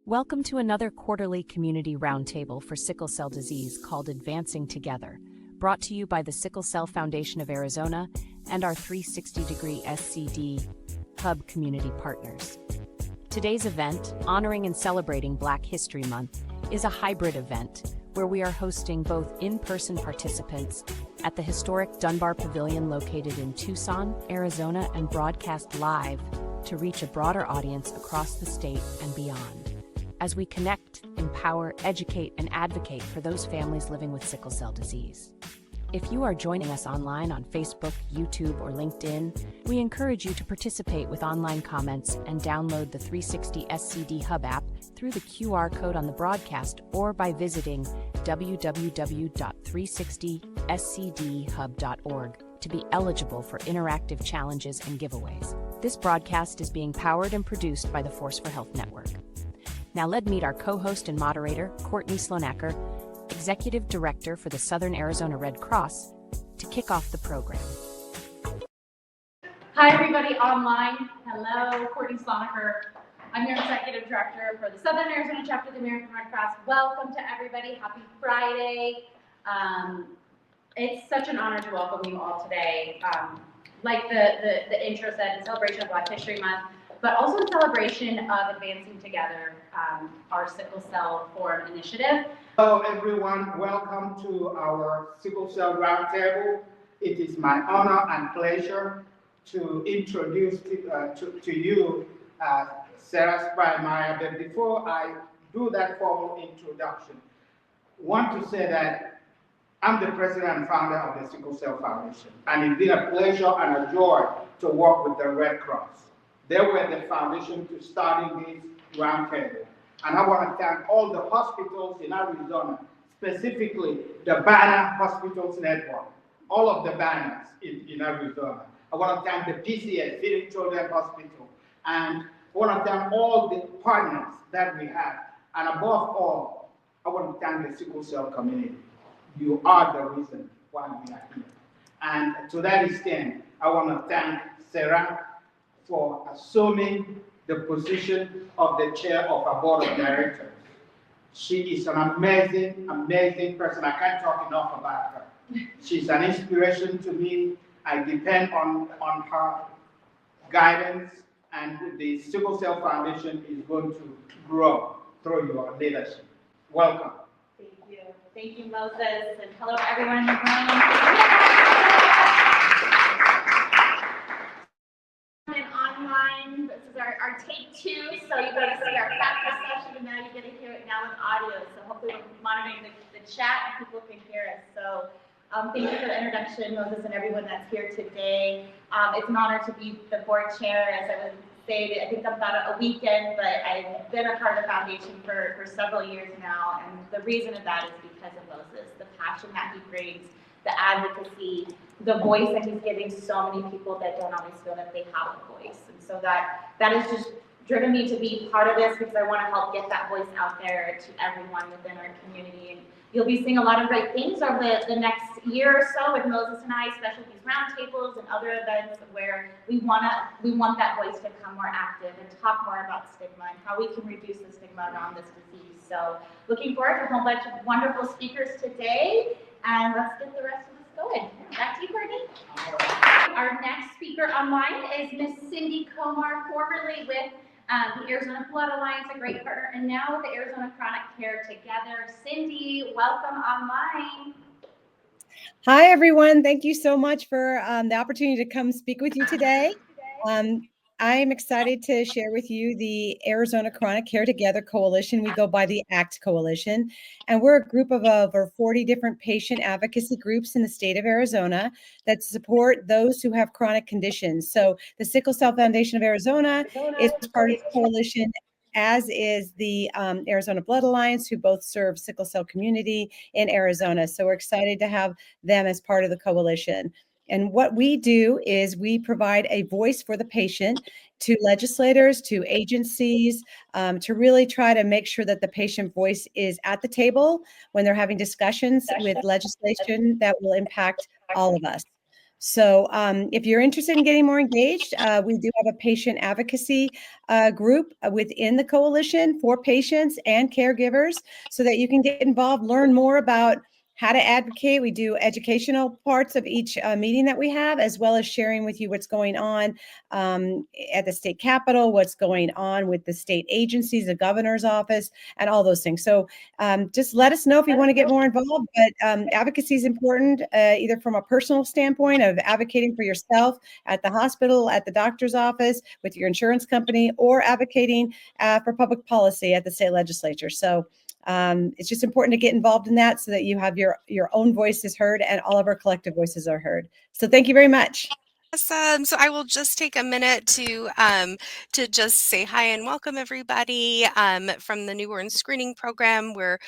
Welcome to another quarterly community roundtable for sickle cell disease called Advancing Together, brought to you by the Sickle Cell Foundation of Arizona and our 360-degree SCD Hub Community Partners. Today's event, honoring and celebrating Black History Month, is a hybrid event where we are hosting both in-person participants at the historic Dunbar Pavilion located in Tucson, Arizona, and broadcast live to reach a broader audience across the state and beyond, as we connect, empower, educate, and advocate for those families living with sickle cell disease. If you are joining us online on Facebook, YouTube, or LinkedIn, we encourage you to participate with online comments and download the 360 SCD Hub app through the QR code on the broadcast or by visiting www.360scdhub.org to be eligible for interactive challenges and giveaways. This broadcast is being powered and produced by the Force for Health Network. Now let's meet our co-host and moderator, Courtney Slonacker, Executive Director for the Southern Arizona Red Cross, to kick off the program. Hi everybody online. Hello, Courtney Slonacker. I'm your Executive Director for the Southern Arizona Chapter of the American Red Cross. Welcome to everybody. Happy Friday. It's such an honor to welcome you all today. Like the intro said, in celebration of Black History Month, but also in celebration of advancing together our Sickle Cell Forum initiative. Hello everyone, welcome to our Sickle Cell Roundtable. It is my honor and pleasure to introduce to you Sarah Spry-Meyer, but before I do that formal introduction, I want to say that I'm the president and founder of the Sickle Cell Foundation, and it's been a pleasure and a joy to work with the Red Cross. They were the foundation to starting this roundtable. And I want to thank all the hospitals in Arizona, specifically the Banner Hospitals Network, all of the banners in Arizona. I want to thank the PCS, Feeding Children Hospital, and I want to thank all the partners that we have. And above all, I want to thank the sickle cell community. You are the reason why we are here. And to that extent, I want to thank Sarah for assuming the position of the chair of our board of directors. She is an amazing, amazing person. I can't talk enough about her. She's an inspiration to me. I depend on her guidance, and the Sickle Cell Foundation is going to grow through your leadership. Welcome. Thank you. Thank you, Moses, and hello everyone in the room. And online, this is our take two, so you got to see our practice session, and now you get to hear it now with audio. So hopefully we're monitoring the chat and people can hear us. So thank you for the introduction, Moses, and everyone that's here today. It's an honor to be the board chair, as I was saying. I think I'm about a weekend, but I've been a part of the foundation for several years now, and the reason of that is because of Moses, the passion that he brings, the advocacy, the voice that he's giving so many people that don't always feel that they have a voice. And so that has just driven me to be part of this, because I want to help get that voice out there to everyone within our community. And you'll be seeing a lot of great things over the next year or so with Moses and I, especially these roundtables and other events where we want that voice to come more active and talk more about stigma and how we can reduce the stigma around this disease. So looking forward to a whole bunch of wonderful speakers today, and let's get the rest of this going. Back to you, Courtney. Our next speaker online is Miss Cindy Comar, formerly with the Arizona Blood Alliance, a great partner, and now with the Arizona Chronic Care Together. Cindy, welcome online. Hi, everyone. Thank you so much for the opportunity to come speak with you today. I'm excited to share with you the Arizona Chronic Care Together Coalition. We go by the ACT Coalition, and we're a group of over 40 different patient advocacy groups in the state of Arizona that support those who have chronic conditions. So the Sickle Cell Foundation of Arizona is part of the coalition, as is the Arizona Blood Alliance, who both serve sickle cell community in Arizona. So we're excited to have them as part of the coalition. And what we do is we provide a voice for the patient to legislators, to agencies, to really try to make sure that the patient voice is at the table when they're having discussions with legislation that will impact all of us. So if you're interested in getting more engaged, we do have a patient advocacy group within the coalition for patients and caregivers so that you can get involved, learn more about how to advocate. We do educational parts of each meeting that we have, as well as sharing with you what's going on at the state capitol, what's going on with the state agencies, the governor's office, and all those things. So just let us know if you want to get more involved. But advocacy is important, either from a personal standpoint of advocating for yourself at the hospital, at the doctor's office, with your insurance company, or advocating for public policy at the state legislature. So it's just important to get involved in that so that you have your own voices heard and all of our collective voices are heard. So thank you very much. Awesome. So I will just take a minute to just say hi and welcome everybody from the newborn screening program, where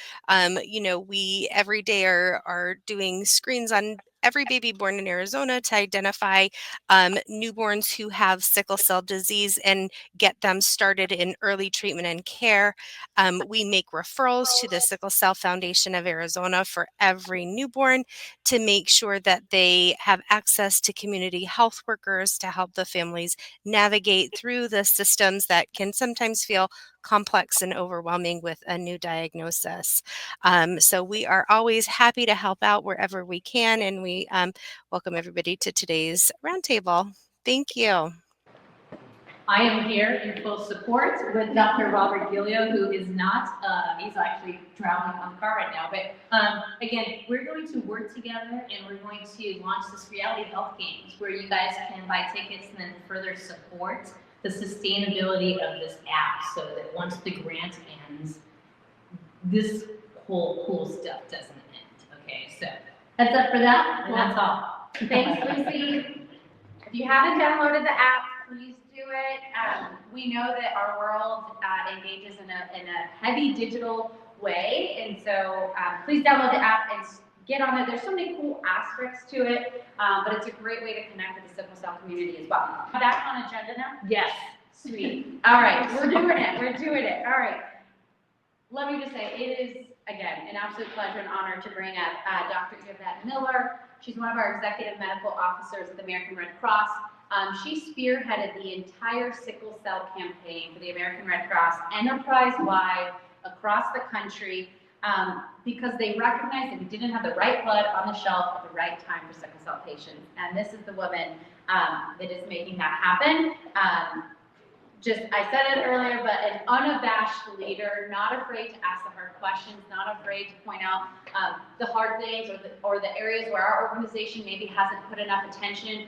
we every day are doing screens on every baby born in Arizona to identify newborns who have sickle cell disease and get them started in early treatment and care. We make referrals to the Sickle Cell Foundation of Arizona for every newborn to make sure that they have access to community health workers to help the families navigate through the systems that can sometimes feel complex and overwhelming with a new diagnosis. So we are always happy to help out wherever we can, and we welcome everybody to today's roundtable. Thank you. I am here in full support with Dr. Robert Gilio, who is not, he's actually drowning on the car right now. But again, we're going to work together and we're going to launch this reality health games where you guys can buy tickets and then further support the sustainability of this app so that once the grant ends, this whole cool stuff doesn't end. Okay, so heads up for that, and that's all. Thanks, Lucy. If you haven't downloaded the app, please do it. We know that our world engages in a heavy digital way, and so please download the app and get on it. There's so many cool aspects to it, but it's a great way to connect with the sickle cell community as well. Back on agenda now? Yes. Sweet. All right, we're doing it. We're doing it. All right. Let me just say, it is, again, an absolute pleasure and honor to bring up Dr. Yvette Miller. She's one of our executive medical officers at the American Red Cross. She spearheaded the entire sickle cell campaign for the American Red Cross enterprise-wide across the country because they recognized that we didn't have the right blood on the shelf at the right time for sickle cell patients. And this is the woman that is making that happen. I said it earlier, but an unabashed leader, not afraid to ask the hard questions, not afraid to point out the hard things or the areas where our organization maybe hasn't put enough attention,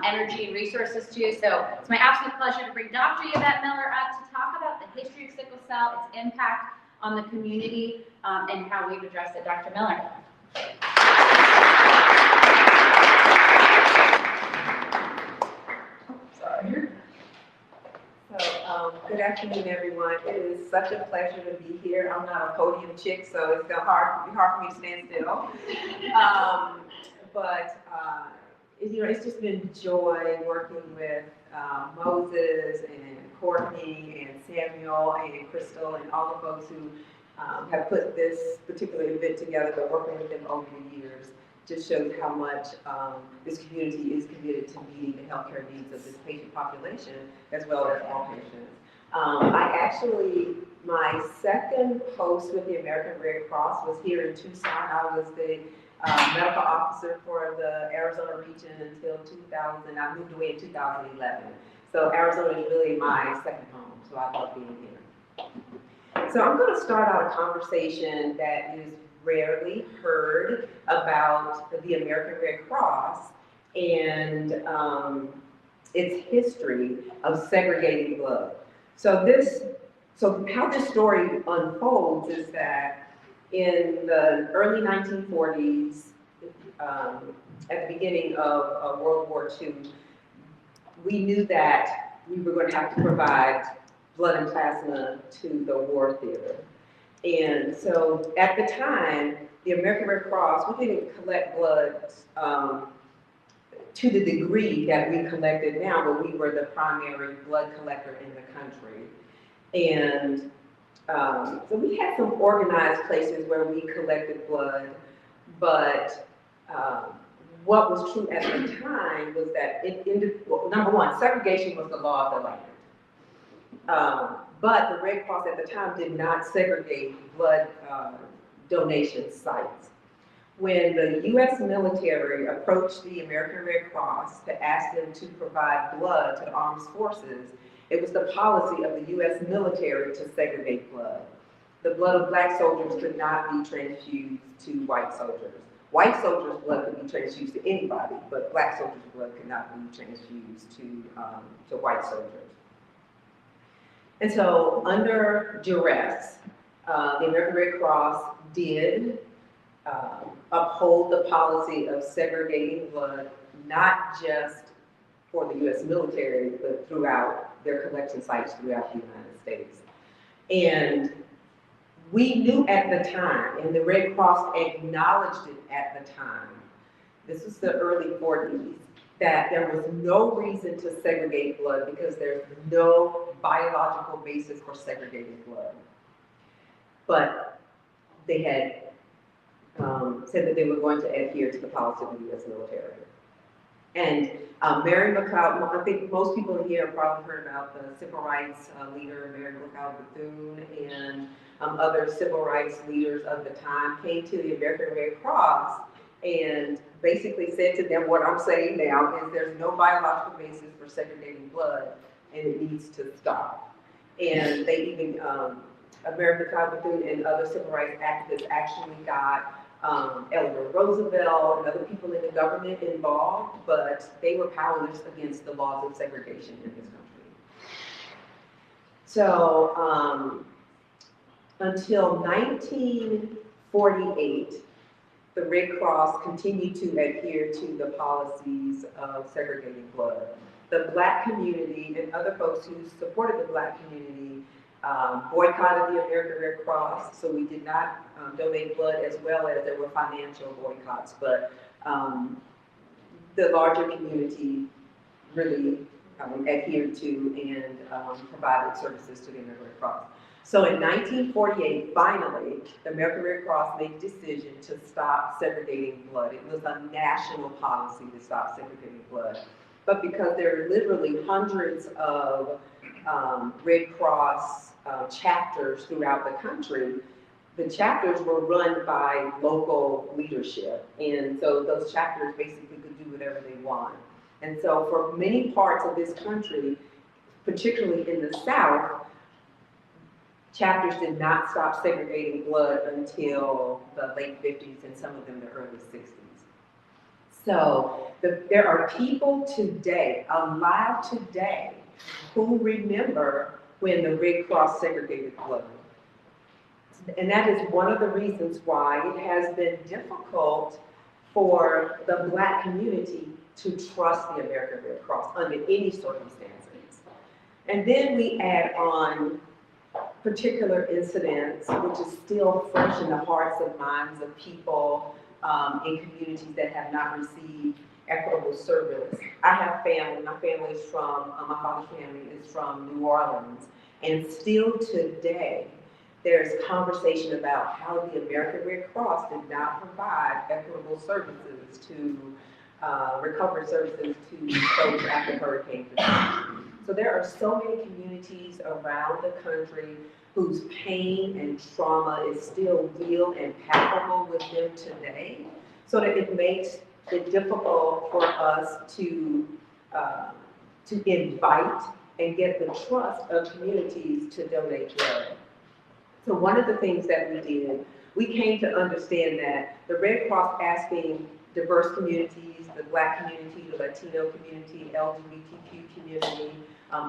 energy, and resources to. So it's my absolute pleasure to bring Dr. Yvette Miller up to talk about the history of sickle cell, its impact on the community, and how we've addressed it. Dr. Miller. Sorry. So, good afternoon, everyone. It is such a pleasure to be here. I'm not a podium chick, so it's hard for me to stand still. It's just been joy working with Moses and Courtney and Samuel and Crystal and all the folks who have put this particular event together, but working with them over the years just shows how much this community is committed to meeting the healthcare needs of this patient population, as well as all patients. My second post with the American Red Cross was here in Tucson. I was the medical officer for the Arizona region until 2000. I moved away in 2011. So Arizona is really my second home, so I love being here. So I'm going to start out a conversation that is rarely heard about the American Red Cross and its history of segregating blood. So how this story unfolds is that in the early 1940s, at the beginning of World War II, we knew that we were going to have to provide blood and plasma to the war theater. And so at the time, the American Red Cross, we didn't collect blood to the degree that we collected now, but we were the primary blood collector in the country. And so we had some organized places where we collected blood, but what was true at the time was that well, number one, segregation was the law of the land. But the Red Cross at the time did not segregate blood donation sites. When the U.S. military approached the American Red Cross to ask them to provide blood to the armed forces, it was the policy of the U.S. military to segregate blood. The blood of black soldiers could not be transfused to white soldiers. White soldiers' blood could be transfused to anybody, but black soldiers' blood could not be transfused to white soldiers. And so, under duress, the American Red Cross did uphold the policy of segregating blood, not just for the U.S. military, but throughout their collection sites throughout the United States. And we knew at the time, and the Red Cross acknowledged it at the time, this was the early 40s, that there was no reason to segregate blood because there's no biological basis for segregating blood. But they had said that they were going to adhere to the policy of the U.S. military. And Mary McLeod, I think most people in here have probably heard about the civil rights leader, Mary McLeod Bethune, and other civil rights leaders of the time came to the American Red Cross and basically said to them what I'm saying now is there's no biological basis for segregating blood and it needs to stop. And they even, Mary McLeod Bethune and other civil rights activists actually got Eleanor Roosevelt and other people in the government involved, but they were powerless against the laws of segregation in this country. So until 1948, the Red Cross continued to adhere to the policies of segregating blood. The Black community and other folks who supported the Black community boycotted the American Red Cross, so we did not donate blood, as well as there were financial boycotts, but the larger community really adhered to and provided services to the American Red Cross. So in 1948, finally, the American Red Cross made a decision to stop segregating blood. It was a national policy to stop segregating blood. But because there are literally hundreds of Red Cross chapters throughout the country, the chapters were run by local leadership. And so those chapters basically could do whatever they want. And so for many parts of this country, particularly in the South, chapters did not stop segregating blood until the late 50s and some of them the early 60s. So there are people today, alive today, who remember when the Red Cross segregated blood. And that is one of the reasons why it has been difficult for the Black community to trust the American Red Cross under any circumstances. And then we add on particular incidents, which is still fresh in the hearts and minds of people in communities that have not received equitable service. I have family, my family is from, my father's family is from New Orleans, and still today, there's conversation about how the American Red Cross did not provide equitable services to, recovery services to folks after Hurricane Katrina. So there are so many communities around the country whose pain and trauma is still real and palpable with them today, so that it makes it difficult for us to invite and get the trust of communities to donate blood. So one of the things that we did, we came to understand that the Red Cross asking diverse communities, the Black community, the Latino community, LGBTQ community,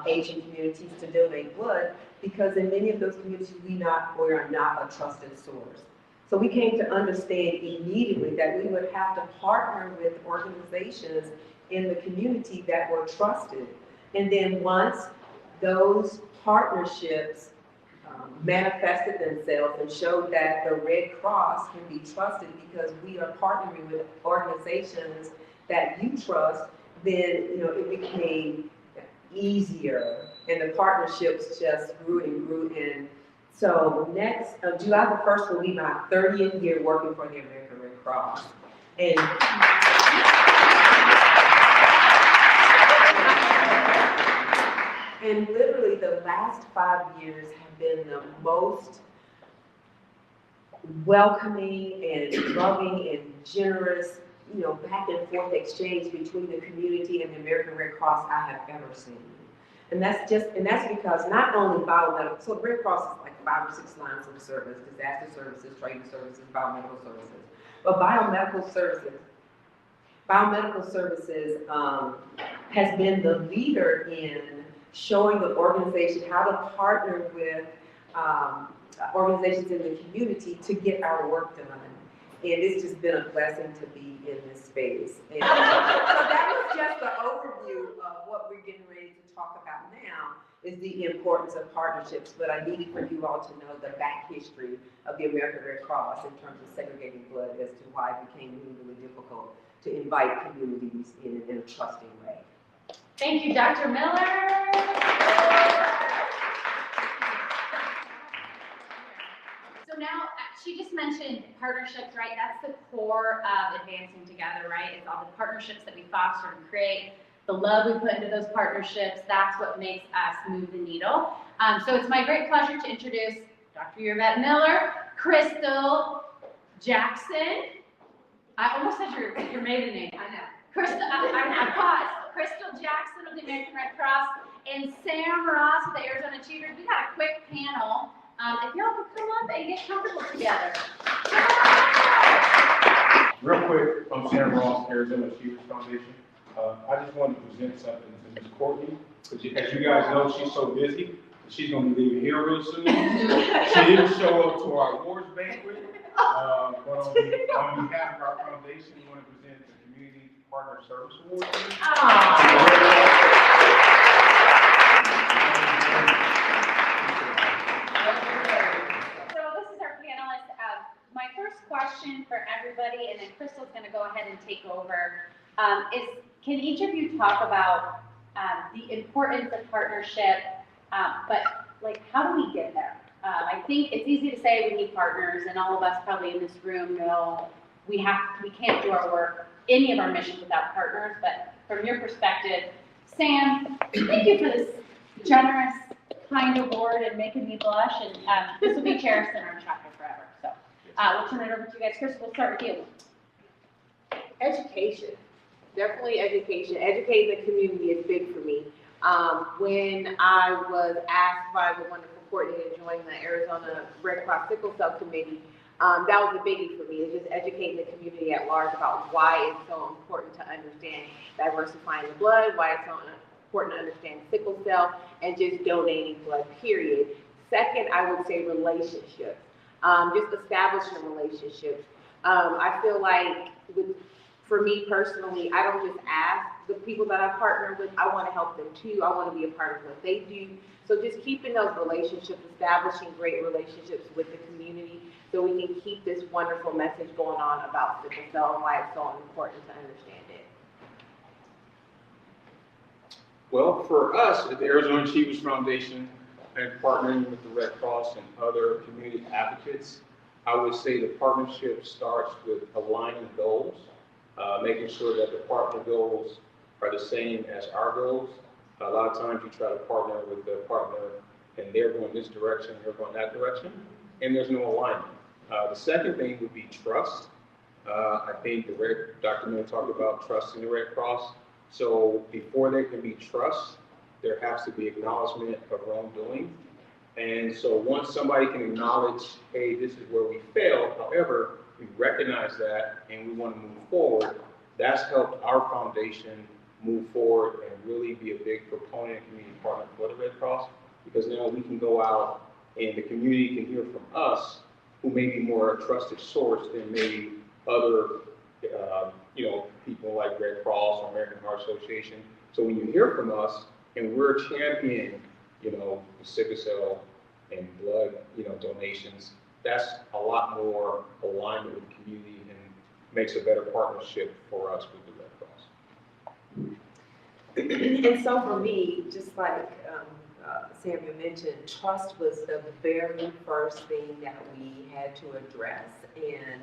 Asian communities to donate blood, because in many of those communities we are not a trusted source. So we came to understand immediately that we would have to partner with organizations in the community that were trusted. And then once those partnerships manifested themselves and showed that the Red Cross can be trusted because we are partnering with organizations that you trust, then it became easier, and the partnerships just grew and grew. And so next, July the 1st will be my 30th year working for the American Red Cross. And And literally the last 5 years have been the most welcoming and loving and generous, back and forth exchange between the community and the American Red Cross I have ever seen. And that's because not only biomedical, so the Red Cross is like 5 or 6 lines of service: disaster services, training services, biomedical services. But biomedical services has been the leader in showing the organization how to partner with organizations in the community to get our work done. And it's just been a blessing to be in this space. And so that was just the overview of what we're getting ready to talk about now, is the importance of partnerships. But I needed for you all to know the back history of the American Red Cross in terms of segregating blood, as to why it became really, really difficult to invite communities in a trusting way. Thank you, Dr. Miller. So now, she just mentioned partnerships, right? That's the core of advancing together, right? It's all the partnerships that we foster and create, the love we put into those partnerships. That's what makes us move the needle. So it's my great pleasure to introduce Dr. Yvette Miller, Crystal Jackson. I almost said your maiden name. I know. Crystal, I paused. Crystal Jackson of the American Red Cross and Sam Ross of the Arizona Achievers. We got a quick panel. If y'all could come up and get comfortable together. Real quick, I'm Sam Ross, Arizona Achievers Foundation. I just wanted to present something to Ms. Courtney, because as you guys know, she's so busy. She's going to be leaving here real soon. She didn't show up to our awards banquet, but on behalf of our foundation, we want to present the Community Partner Service Award. My first question for everybody, and then Crystal's going to go ahead and take over, is can each of you talk about the importance of partnership, but like how do we get there? I think it's easy to say we need partners, and all of us probably in this room know we can't do our work, any of our missions without partners. But from your perspective, Sam, thank you for this generous, kind award and making me blush, and this will be cherished in our chapter forever. So we'll turn it over to you guys. Chris, we'll start with you. Education, definitely education. Educating the community is big for me. When I was asked by the wonderful Courtney to join the Arizona Red Cross Sickle Cell Committee, that was a biggie for me. It's just educating the community at large about why it's so important to understand diversifying the blood, why it's so important to understand sickle cell, and just donating blood, period. Second, I would say relationships. Just establishing relationships. I feel like for me personally, I don't just ask the people that I partner with, I want to help them too. I want to be a part of what they do. So just keeping those relationships, establishing great relationships with the community so we can keep this wonderful message going on about sickle cell and why it's so important to understand it. Well, for us at the Arizona Achievers Foundation and partnering with the Red Cross and other community advocates, I would say the partnership starts with aligning goals, making sure that the partner goals are the same as our goals. A lot of times you try to partner with the partner and they're going this direction, you're going that direction, and there's no alignment. The second thing would be trust. I think Dr. Miller talked about trust in the Red Cross. So before there can be trust, there has to be acknowledgement of wrongdoing. And so once somebody can acknowledge, hey, this is where we failed, however, we recognize that and we want to move forward, that's helped our foundation move forward and really be a big proponent and community partner for the Red Cross, because now we can go out and the community can hear from us, who may be more a trusted source than maybe other people like Red Cross or American Heart Association. So when you hear from us and we're championing, the sickle cell and blood, donations, that's a lot more alignment with the community and makes a better partnership for us with the Red Cross. And so for me, just like Samuel mentioned, trust was the very first thing that we had to address. And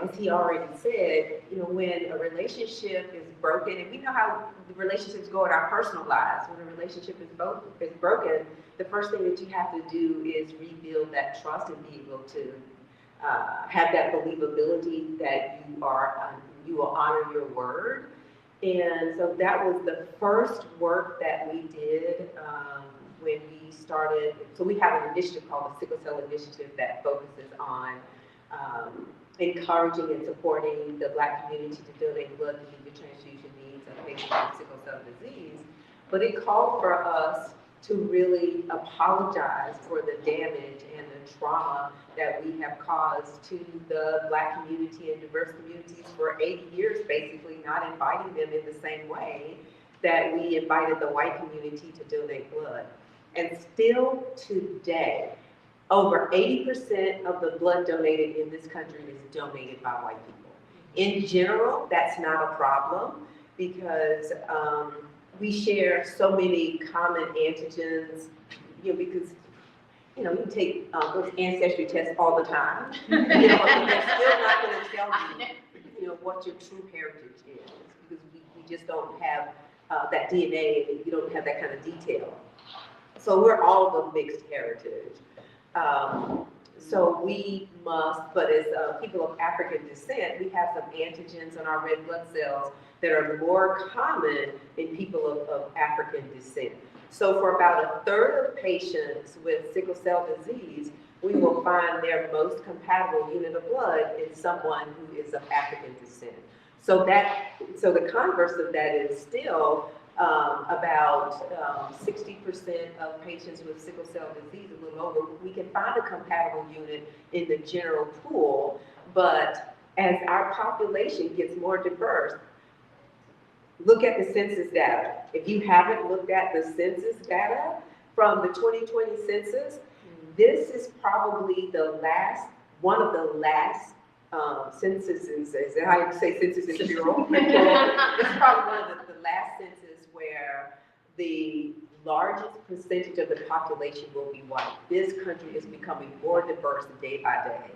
as he already said, you know, when a relationship is broken, and we know how the relationships go in our personal lives, when a relationship is broken, the first thing that you have to do is rebuild that trust and be able to have that believability that you will honor your word. And so that was the first work that we did when we started. So we have an initiative called the Sickle Cell Initiative that focuses on encouraging and supporting the Black community to donate blood to meet the transfusion needs of patients with sickle cell disease. But it called for us to really apologize for the damage and the trauma that we have caused to the Black community and diverse communities for 80 years, basically not inviting them in the same way that we invited the white community to donate blood. And still today, over 80% of the blood donated in this country is donated by white people. In general, that's not a problem because we share so many common antigens, you know, because, you know, you take those ancestry tests all the time, you know, but they're still not going to tell you know, what your true heritage is because we just don't have that DNA and you don't have that kind of detail. So we're all of mixed heritage. So we must, but as people of African descent, we have some antigens in our red blood cells that are more common in people of African descent. So for about a third of patients with sickle cell disease, we will find their most compatible unit of blood in someone who is of African descent. So the converse of that is still about 60% of patients with sickle cell disease, a little over, we can find a compatible unit in the general pool, but as our population gets more diverse, look at the census data. If you haven't looked at the census data from the 2020 census, this is probably one of the last censuses, is that how you say census in Bureau? It's probably one of the last censuses where the largest percentage of the population will be white. This country is becoming more diverse day by day.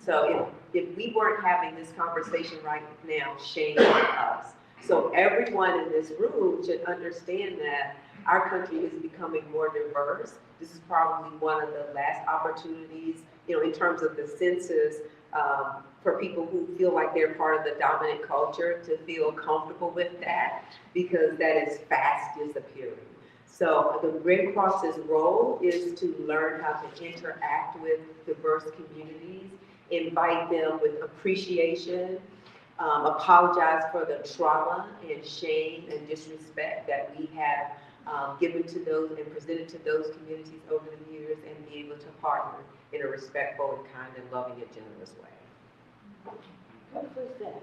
So if we weren't having this conversation right now, shame on us. So everyone in this room should understand that our country is becoming more diverse. This is probably one of the last opportunities, you know, in terms of the census, for people who feel like they're part of the dominant culture to feel comfortable with that, because that is fast disappearing. So the Red Cross's role is to learn how to interact with diverse communities, invite them with appreciation, apologize for the trauma and shame and disrespect that we have given to those and presented to those communities over the years, and be able to partner in a respectful and kind and loving and generous way. What was that?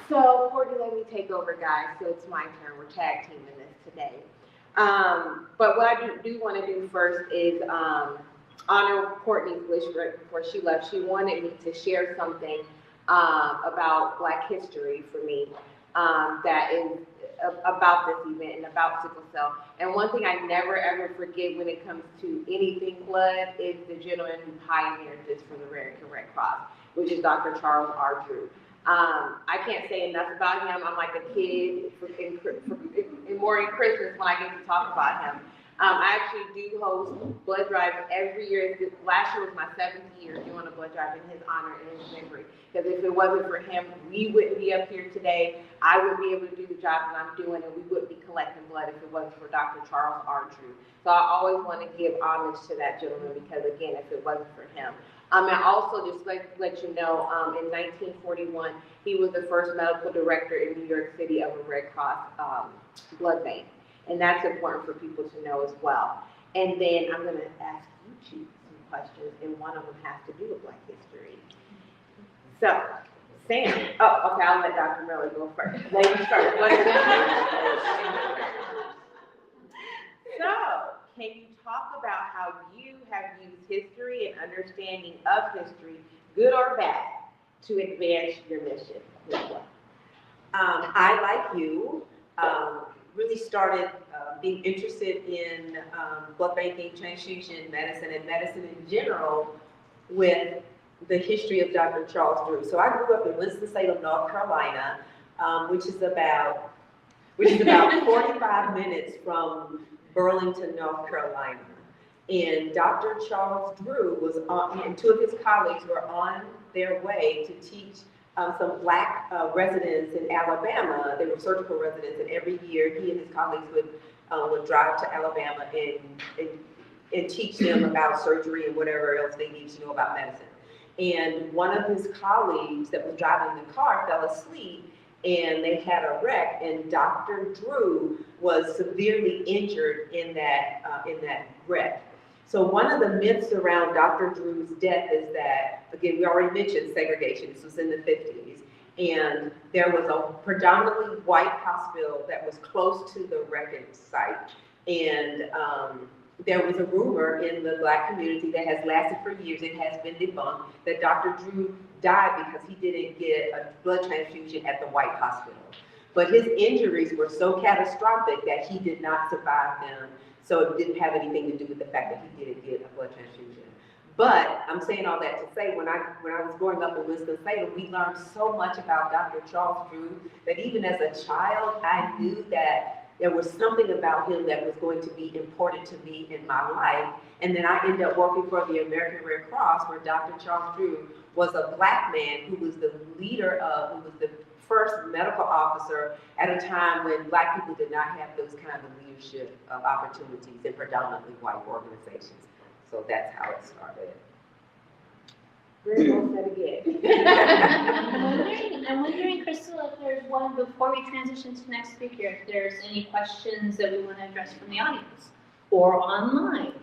So, Courtney, let me take over, guys. So it's my turn. We're tag teaming this today. But what I do want to do first is honor Courtney's wish right before she left. She wanted me to share something about Black history for me that is about this event and about sickle cell. And one thing I never ever forget when it comes to anything blood is the gentleman who pioneered this for the American Red Cross, which is Dr. Charles R. Drew. I can't say enough about him. I'm like a kid more in Christmas when I get to talk about him. I actually do host blood drives every year. Last year was my 7th year doing a blood drive in his honor and his memory. Because if it wasn't for him, we wouldn't be up here today. I wouldn't be able to do the job that I'm doing, and we wouldn't be collecting blood if it wasn't for Dr. Charles R. Drew. So I always want to give homage to that gentleman because, again, if it wasn't for him. And also just let you know, in 1941, he was the first medical director in New York City of a Red Cross blood bank. And that's important for people to know as well. And then I'm going to ask you two some questions, and one of them has to do with Black history. So, Sam, okay, I'll let Dr. Miller go first. Ladies first. So, can you talk about how you have used history and understanding of history, good or bad, to advance your mission? I, like you, really started being interested in blood banking, transfusion medicine, and medicine in general with the history of Dr. Charles Drew. So I grew up in Winston-Salem, North Carolina, which is about 45 minutes from Burlington, North Carolina. And Dr. Charles Drew was on, and two of his colleagues were on their way to teach some Black residents in Alabama. They were surgical residents, and every year he and his colleagues would drive to Alabama and teach them about surgery and whatever else they need to know about medicine. And one of his colleagues that was driving the car fell asleep, and they had a wreck, and Dr. Drew was severely injured in that wreck. So one of the myths around Dr. Drew's death is that, again, we already mentioned segregation. This was in the 50s. And there was a predominantly white hospital that was close to the wreckage site. And there was a rumor in the Black community that has lasted for years, it has been debunked, that Dr. Drew died because he didn't get a blood transfusion at the white hospital. But his injuries were so catastrophic that he did not survive them. So it didn't have anything to do with the fact that he didn't get a blood transfusion. But I'm saying all that to say, when I was growing up in Winston-Salem, we learned so much about Dr. Charles Drew that even as a child, I knew that there was something about him that was going to be important to me in my life. And then I ended up working for the American Red Cross, where Dr. Charles Drew was a Black man who was the leader of, who was the first medical officer at a time when Black people did not have those kind of leadership opportunities in predominantly white organizations. So that's how it started. Very well said again. I'm wondering, Crystal, if there's one, before we transition to the next speaker, if there's any questions that we want to address from the audience or online,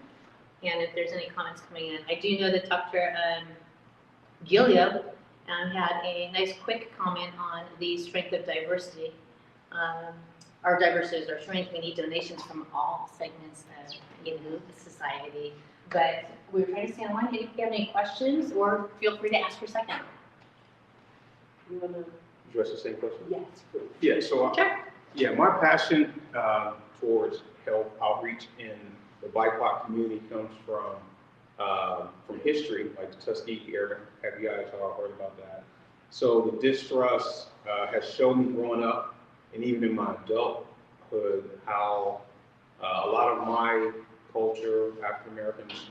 and if there's any comments coming in. I do know that Dr. Giglio had a nice quick comment on the strength of diversity. Our diversity is our strength. We need donations from all segments of society. But we're trying to stay online. If you have any questions, or feel free to ask your second. You want to address the same question? Yes, please. Yeah, so Sure. my passion towards health outreach in the BIPOC community comes from history, like the Tuskegee era. Have you guys all heard about that? So the distrust has shown me growing up, and even in my adulthood, how a lot of my culture, African Americans,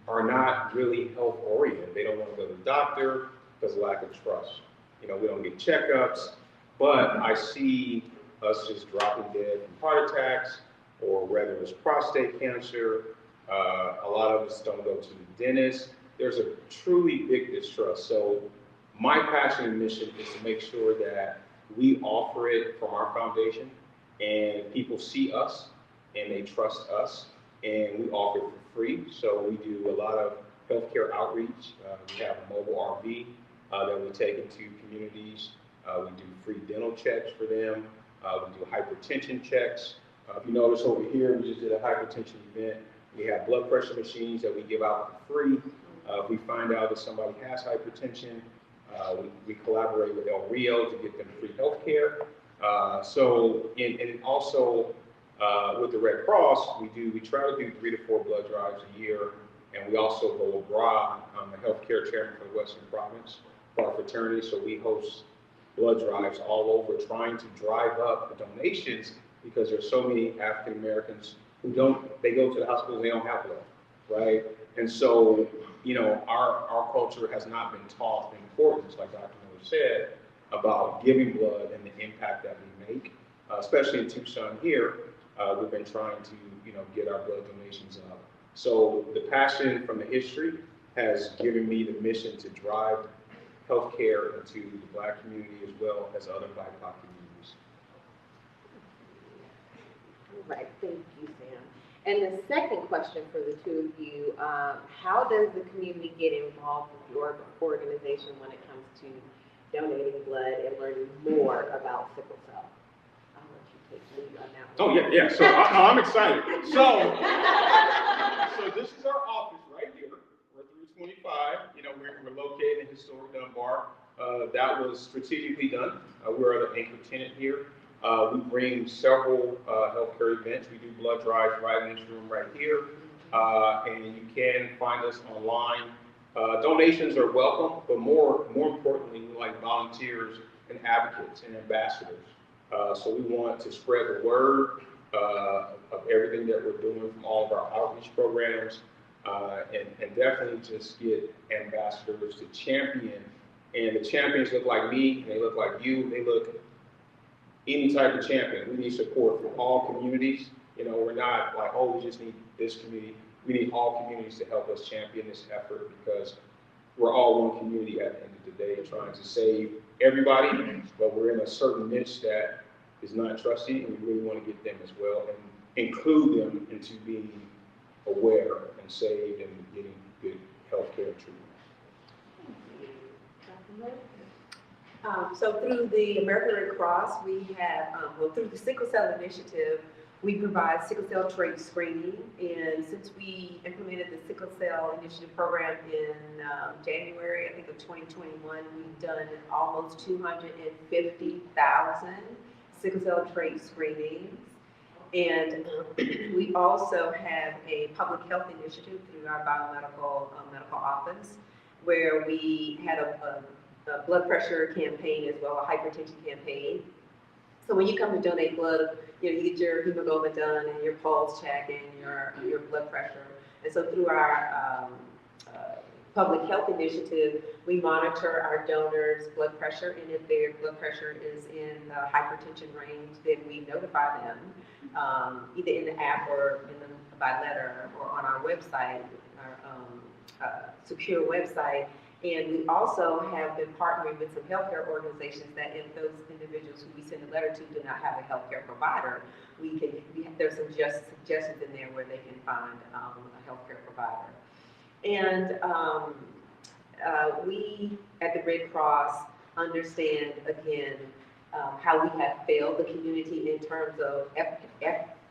are not really health oriented. They don't want to go to the doctor because of lack of trust. We don't get checkups, but I see us just dropping dead from heart attacks, or whether it's prostate cancer. A lot of us don't go to the dentist. There's a truly big distrust. So my passion and mission is to make sure that we offer it from our foundation, and people see us and they trust us, and we offer it for free. So we do a lot of healthcare outreach. We have a mobile RV that we take into communities. We do free dental checks for them. We do hypertension checks. If you notice over here, we just did a hypertension event. We have blood pressure machines that we give out for free. If we find out that somebody has hypertension, we collaborate with El Rio to get them free health care. And also with the Red Cross, we try to do 3 to 4 blood drives a year, and we also go abroad. I'm the healthcare chairman for the Western Province for our fraternity, so we host blood drives all over, trying to drive up the donations, because there's so many African Americans who they go to the hospital and they don't have blood, right? And so, our culture has not been taught the importance, like Dr. Miller said, about giving blood and the impact that we make, especially in Tucson here. We've been trying to, get our blood donations up. So the passion from the history has given me the mission to drive healthcare into the Black community as well as other BIPOC communities. Right, thank you, Sam. And the second question for the two of you, how does the community get involved with your organization when it comes to donating blood and learning more about sickle cell? I'll let you take lead on that one. Oh, yeah. So I'm excited. So this is our office right here. We're 325. We're located in historic Dunbar. That was strategically done. We're the anchor tenant here. We bring several healthcare events. We do blood drives right in this room right here. And you can find us online. Donations are welcome, but more importantly, we like volunteers and advocates and ambassadors. So we want to spread the word of everything that we're doing from all of our outreach programs, and definitely just get ambassadors to champion. And the champions look like me, they look like you, they look any type of champion. We need support from all communities. You know, we're not like, oh, we just need this community. We need all communities to help us champion this effort, because we're all one community at the end of the day, trying to save everybody, but we're in a certain niche that is not trusty, and we really want to get them as well and include them into being aware and saved and getting good health care treatment. So through the American Red Cross, we have, through the Sickle Cell Initiative, we provide sickle cell trait screening. And since we implemented the Sickle Cell Initiative program in January, I think, of 2021, we've done almost 250,000 sickle cell trait screenings. And we also have a public health initiative through our biomedical medical office, where we had a blood pressure campaign as well, a hypertension campaign. So when you come to donate blood, you know, you get your hemoglobin done and your pulse check and your blood pressure. And so through our public health initiative, we monitor our donors' blood pressure, and if their blood pressure is in the hypertension range, then we notify them either in the app or by letter or on our website, our secure website. And we also have been partnering with some healthcare organizations that if those individuals who we send a letter to do not have a healthcare provider, there's some suggestions in there where they can find a healthcare provider. And we at the Red Cross understand, again, how we have failed the community in terms of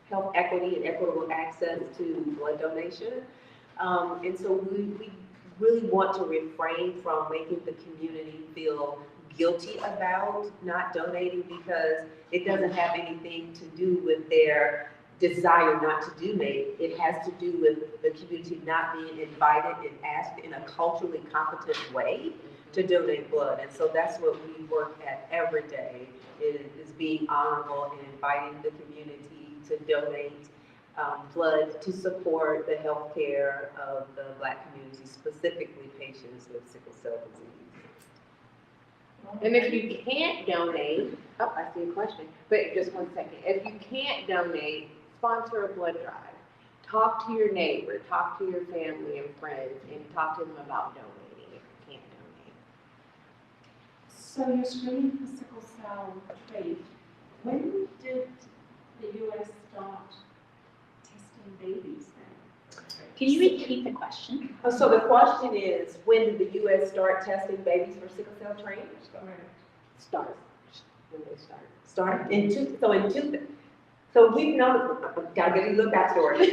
health equity and equitable access to blood donation. And so we really want to refrain from making the community feel guilty about not donating, because it doesn't have anything to do with their desire not to donate. It has to do with the community not being invited and asked in a culturally competent way to donate blood. And so that's what we work at every day, is being honorable and inviting the community to donate blood to support the health care of the Black community, specifically patients with sickle cell disease. And if you can't donate, oh, I see a question, but just one second. If you can't donate, sponsor a blood drive. Talk to your neighbor, talk to your family and friends, and talk to them about donating if you can't donate. So you're screening for sickle cell trait. When did the U.S. start testing babies then? Can you repeat the question? So the question is, when did the U.S. start testing babies for sickle cell trait? Start. When they start. So we've known, gotta give you a little backstory. So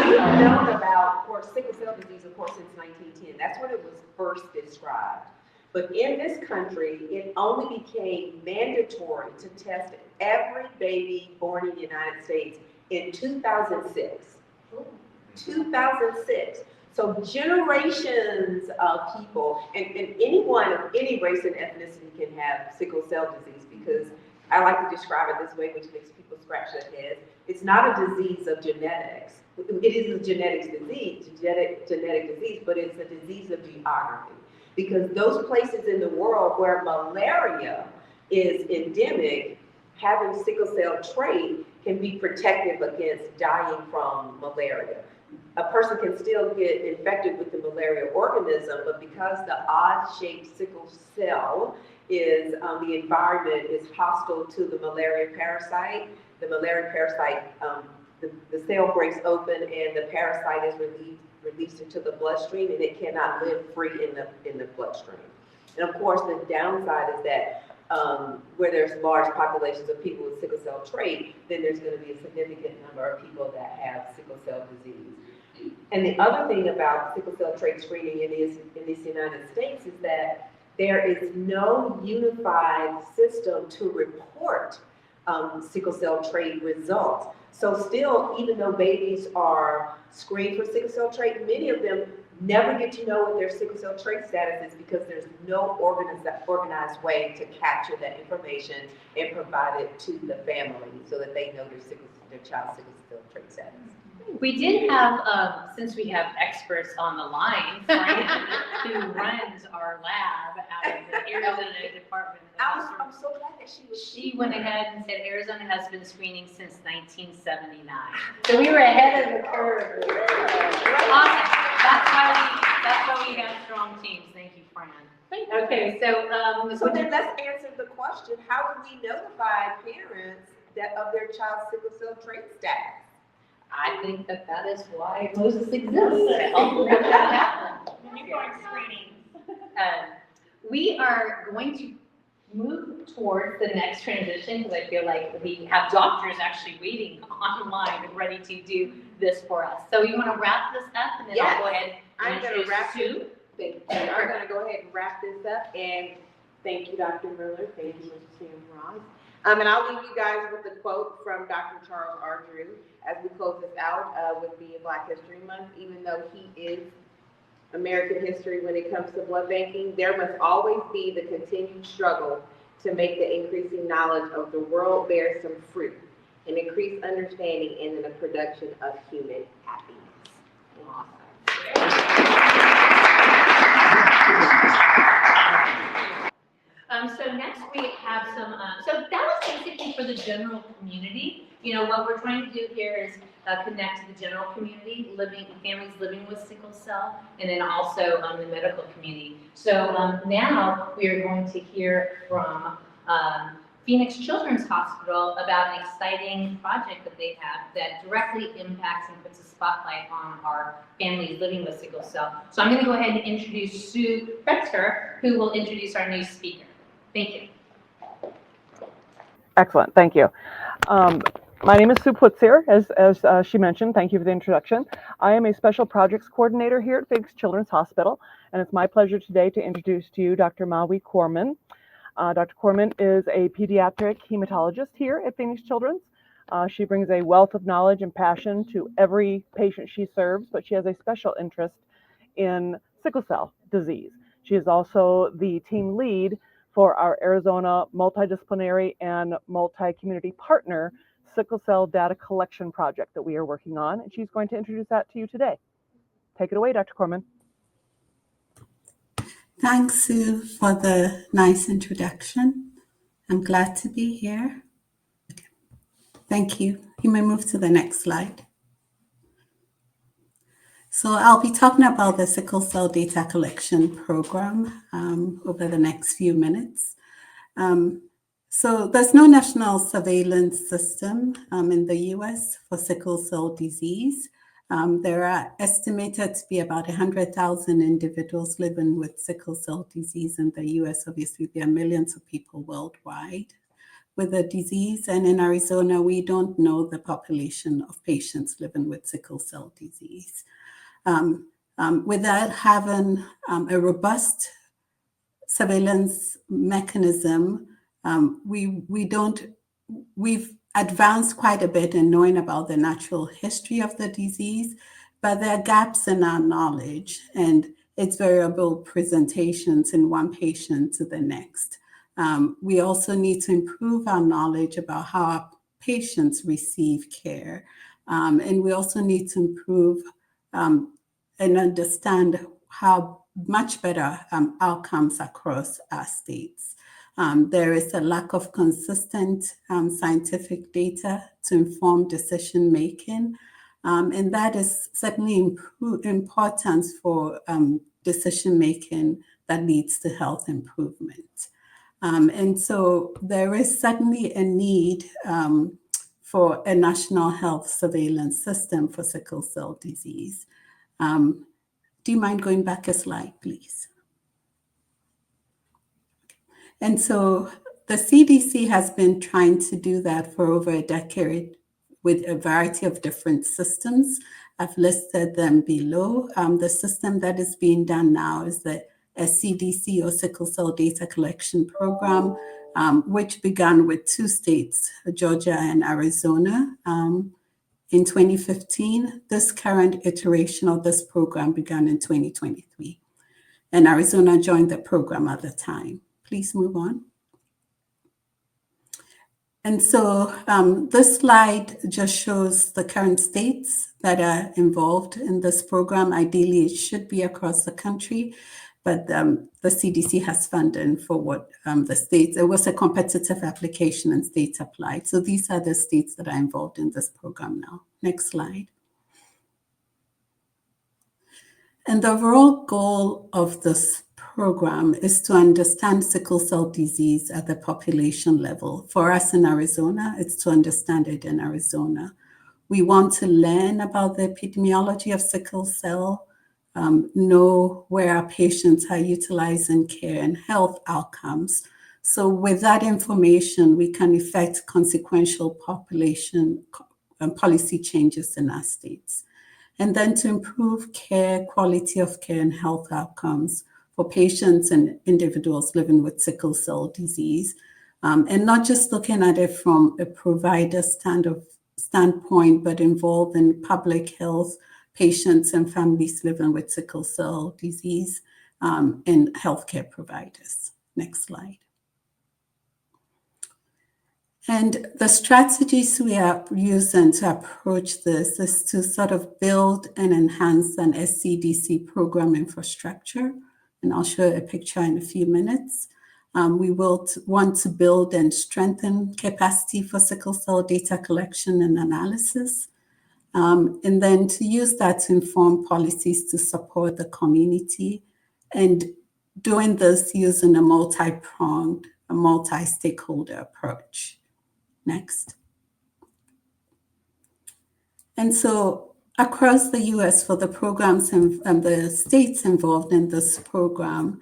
we've known about, of course, sickle cell disease, of course, since 1910. That's when it was first described. But in this country, it only became mandatory to test every baby born in the United States in 2006. 2006. So generations of people, and anyone of any race and ethnicity can have sickle cell disease, because I like to describe it this way, which makes people scratch their heads. It's not a disease of genetics. It is a genetic disease, but it's a disease of geography. Because those places in the world where malaria is endemic, having sickle cell trait can be protective against dying from malaria. A person can still get infected with the malaria organism, but because the odd-shaped sickle cell is, the environment is hostile to the malaria parasite, the cell breaks open and the parasite is released into the bloodstream, and it cannot live free in the bloodstream. And of course, the downside is that where there's large populations of people with sickle cell trait, then there's going to be a significant number of people that have sickle cell disease. And the other thing about sickle cell trait screening in this United States is that there is no unified system to report sickle cell trait results. So still, even though babies are screened for sickle cell trait, many of them never get to know what their sickle cell trait status is because there's no organized way to capture that information and provide it to the family so that they know their child's sickle cell trait status. We did have, since we have experts on the line, Fran, who runs our lab out of the Arizona Department of Health. I'm so glad that she went ahead and said Arizona has been screening since 1979. So we were ahead of the curve. Awesome. That's why we have strong teams. Thank you, Fran. Okay, so then let's answer the question: how do we notify parents of their child's sickle cell trait status? I think that is why Moses exists. To help make that happen. Newborn screening. We are going to move towards the next transition because I feel like we have doctors actually waiting online and ready to do this for us. So you want to wrap this up and then I'll go ahead and I'm going to wrap Sue. I'm going to go ahead and wrap this up, and thank you, Dr. Miller. Thank you, Mr. Sam Ross. And I'll leave you guys with a quote from Dr. Charles R. Drew as we close this out with being Black History Month. Even though he is American history when it comes to blood banking, there must always be the continued struggle to make the increasing knowledge of the world bear some fruit, an increased understanding, and the production of human happiness. So next we have some, so that was basically for the general community. You know, what we're trying to do here is connect to the general community, families living with sickle cell, and then also the medical community. So now we are going to hear from Phoenix Children's Hospital about an exciting project that they have that directly impacts and puts a spotlight on our families living with sickle cell. So I'm going to go ahead and introduce Sue Pretzker, who will introduce our new speaker. Thank you. Excellent, thank you. My name is Sue Plutzier, as she mentioned. Thank you for the introduction. I am a special projects coordinator here at Phoenix Children's Hospital, and it's my pleasure today to introduce to you Dr. Maui Corman. Dr. Corman is a pediatric hematologist here at Phoenix Children's. She brings a wealth of knowledge and passion to every patient she serves, but she has a special interest in sickle cell disease. She is also the team lead for our Arizona multidisciplinary and multi-community partner sickle cell data collection project that we are working on, and she's going to introduce that to you today. Take it away, Dr. Corman. Thanks, Sue, for the nice introduction. I'm glad to be here. Thank you. You may move to the next slide. So I'll be talking about the sickle cell data collection program over the next few minutes. So there's no national surveillance system in the US for sickle cell disease. There are estimated to be about 100,000 individuals living with sickle cell disease in the US. Obviously, there are millions of people worldwide with the disease. And in Arizona, we don't know the population of patients living with sickle cell disease. Without having a robust surveillance mechanism, we've advanced quite a bit in knowing about the natural history of the disease, but there are gaps in our knowledge and its variable presentations in one patient to the next. We also need to improve our knowledge about how our patients receive care. And we also need to improve and understand how much better outcomes across our states. There is a lack of consistent scientific data to inform decision making, and that is certainly important for decision making that leads to health improvement. And so there is certainly a need for a national health surveillance system for sickle cell disease. Do you mind going back a slide, please? And so the CDC has been trying to do that for over a decade with a variety of different systems. I've listed them below. The system that is being done now is the SCDC, or Sickle Cell Data Collection Program. which began with 2 states, Georgia and Arizona. In 2015, this current iteration of this program began in 2023, and Arizona joined the program at the time. Please move on. And so this slide just shows the current states that are involved in this program. Ideally, it should be across the country, but the CDC has funding for what the states, it was a competitive application and states applied. So these are the states that are involved in this program now. Next slide. And the overall goal of this program is to understand sickle cell disease at the population level. For us in Arizona, it's to understand it in Arizona. We want to learn about the epidemiology of sickle cell, know where our patients are utilizing care and health outcomes. So with that information, we can effect consequential population and policy changes in our states. And then to improve care, quality of care, and health outcomes for patients and individuals living with sickle cell disease. And not just looking at it from a provider standpoint, but involving public health, patients and families living with sickle cell disease, and healthcare providers. Next slide. And the strategies we are using to approach this is to sort of build and enhance an SCDC program infrastructure. And I'll show a picture in a few minutes. We will want to build and strengthen capacity for sickle cell data collection and analysis. And then to use that to inform policies to support the community, and doing this using a multi-pronged, a multi-stakeholder approach. Next. And so across the US, for the programs and the states involved in this program,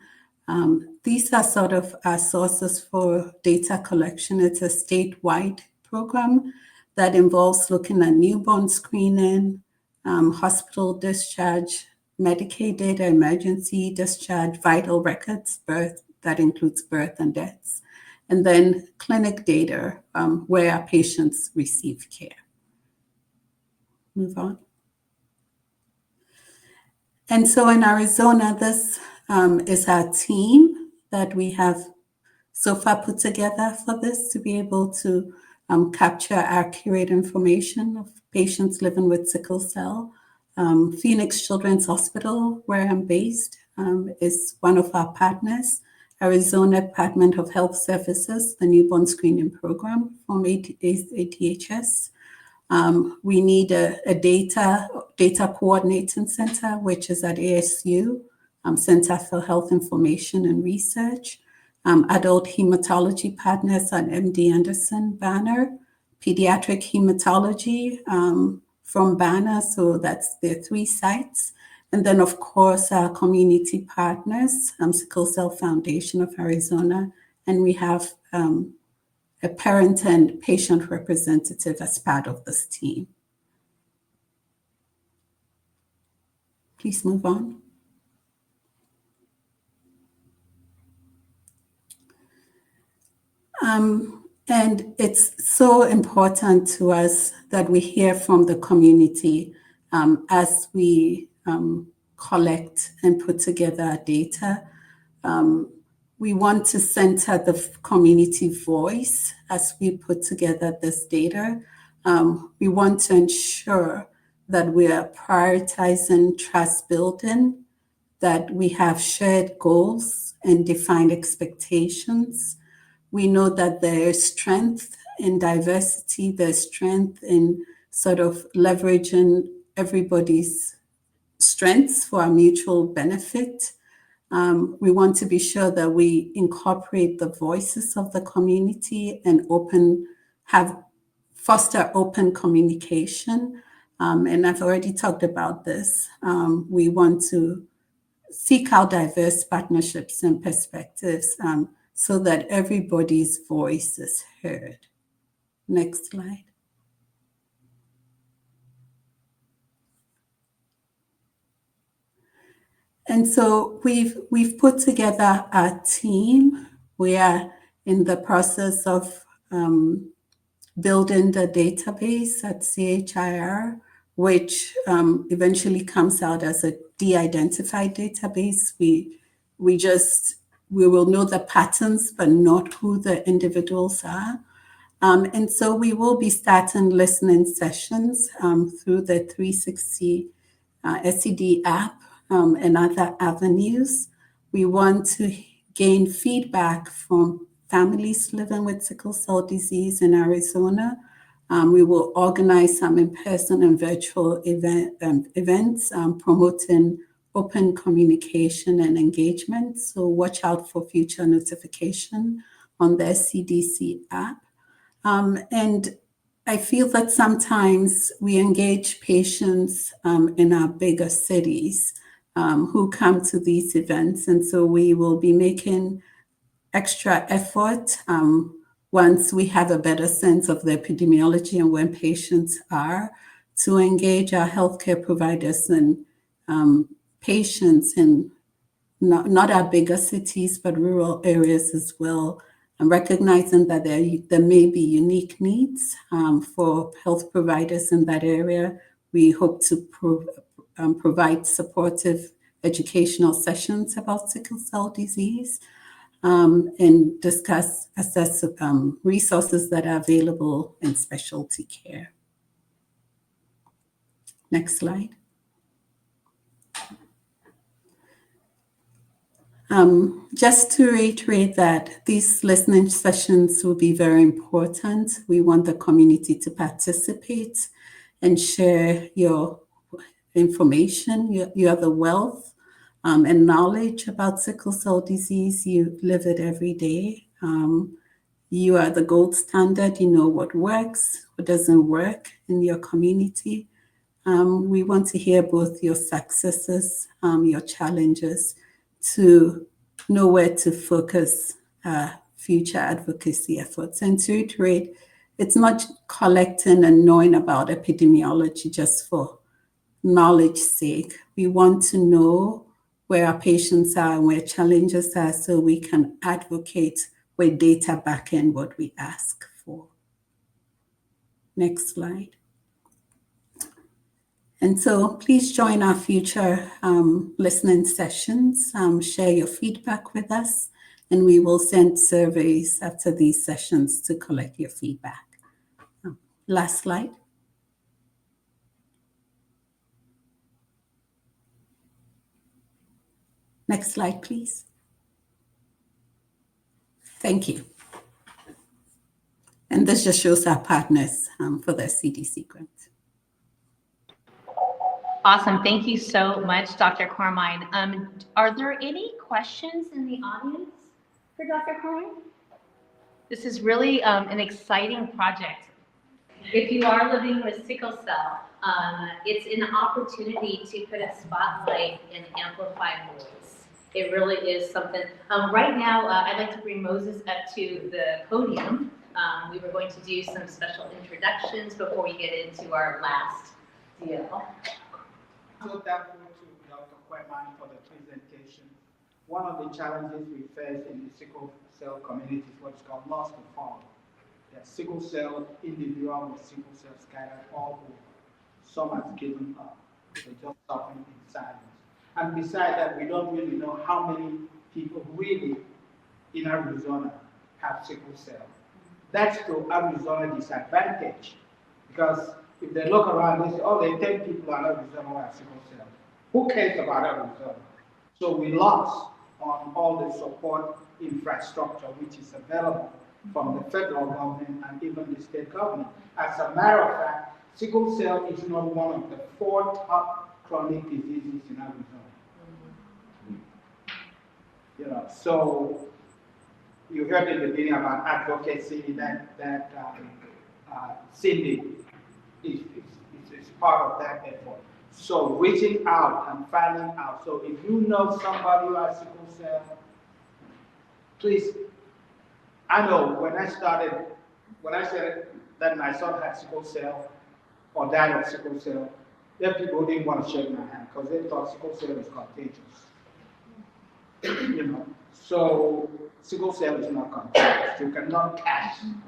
these are sort of our sources for data collection. It's a statewide program that involves looking at newborn screening, hospital discharge, Medicaid data, emergency discharge, vital records, birth, that includes birth and deaths, and then clinic data where our patients receive care. Move on. And so in Arizona, this is our team that we have so far put together for this to be able to capture accurate information of patients living with sickle cell. Phoenix Children's Hospital, where I'm based, is one of our partners. Arizona Department of Health Services, the newborn screening program from ADHS. We need a data coordinating center, which is at ASU, Center for Health Information and Research. Adult Hematology Partners at MD Anderson Banner. Pediatric Hematology from Banner, so that's their 3 sites. And then, of course, our community partners, Sickle Cell Foundation of Arizona, and we have a parent and patient representative as part of this team. Please move on. And it's so important to us that we hear from the community as we collect and put together data. We want to center the community voice as we put together this data. We want to ensure that we are prioritizing trust building, that we have shared goals and defined expectations. We know that there is strength in diversity, there's strength in sort of leveraging everybody's strengths for our mutual benefit. We want to be sure that we incorporate the voices of the community and foster open communication. And I've already talked about this. We want to seek out diverse partnerships and perspectives so that everybody's voice is heard. Next slide. And so we've put together a team. We are in the process of building the database at CHIR, which eventually comes out as a de-identified database. We will know the patterns, but not who the individuals are. And so we will be starting listening sessions through the 360 SCD app and other avenues. We want to gain feedback from families living with sickle cell disease in Arizona. We will organize some in-person and virtual events promoting open communication and engagement. So watch out for future notification on the SCDC app. And I feel that sometimes we engage patients in our bigger cities who come to these events. And so we will be making extra effort once we have a better sense of the epidemiology and when patients are, to engage our healthcare providers and patients in not our bigger cities, but rural areas as well, and recognizing that there may be unique needs for health providers in that area. We hope to provide supportive educational sessions about sickle cell disease and assess resources that are available in specialty care. Next slide. Just to reiterate that these listening sessions will be very important. We want the community to participate and share your information. You have the wealth and knowledge about sickle cell disease. You live it every day. You are the gold standard. You know what works, what doesn't work in your community. We want to hear both your successes, your challenges, to know where to focus future advocacy efforts. And to reiterate, it's not collecting and knowing about epidemiology just for knowledge's sake. We want to know where our patients are and where challenges are so we can advocate with data back in what we ask for. Next slide. And so please join our future listening sessions, share your feedback with us, and we will send surveys after these sessions to collect your feedback. Last slide. Next slide, please. Thank you. And this just shows our partners for the CDC grant. Awesome. Thank you so much, Dr. Carmine. Are there any questions in the audience for Dr. Carmine? This is really an exciting project. If you are living with sickle cell, it's an opportunity to put a spotlight and amplify voice. It really is something. Right now, I'd like to bring Moses up to the podium. We were going to do some special introductions before we get into our last deal. So thankful to Dr. Quayman for the presentation. One of the challenges we face in the sickle cell community is what's called loss to follow. That sickle cell individual with sickle cell scattered all over. Some have given up. They're just suffering in silence. And besides that, we don't really know how many people really in Arizona have sickle cell. That's to Arizona disadvantage, because if they look around, they say, oh, there are 10 people in Arizona who have sickle cell. Who cares about Arizona? So we lost on all the support infrastructure which is available from the federal government and even the state government. As a matter of fact, sickle cell is not one of the 4 top chronic diseases in Arizona. You know, so you heard in the beginning about advocacy that Cindy is part of that effort. So reaching out and finding out. So if you know somebody who has sickle cell, please. I know when I said that my son had sickle cell or died of sickle cell, there are people who didn't want to shake my hand because they thought sickle cell was contagious. You know, so sickle cell is not contagious. You cannot catch sickle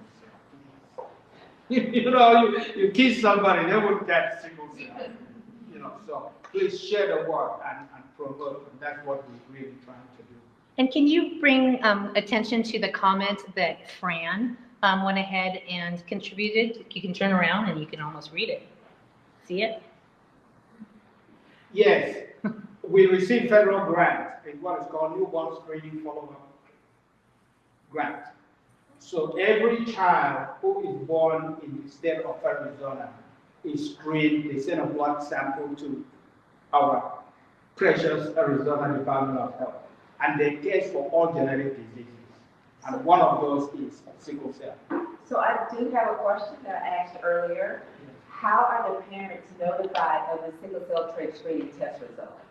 cell. You know, you kiss somebody, they will catch sickle cell. You know, so please share the word and promote, and that's what we're really trying to do. And can you bring attention to the comment that Fran went ahead and contributed? You can turn around and you can almost read it. See it? Yes, we received federal grant in what is called newborn screening follow-up grant. So every child who is born in the state of Arizona is screened. They send a blood sample to our precious Arizona Department of Health, and they test for all genetic diseases. And one of those is sickle cell. So I do have a question that I asked earlier. How are the parents notified of the sickle cell trait screening test results?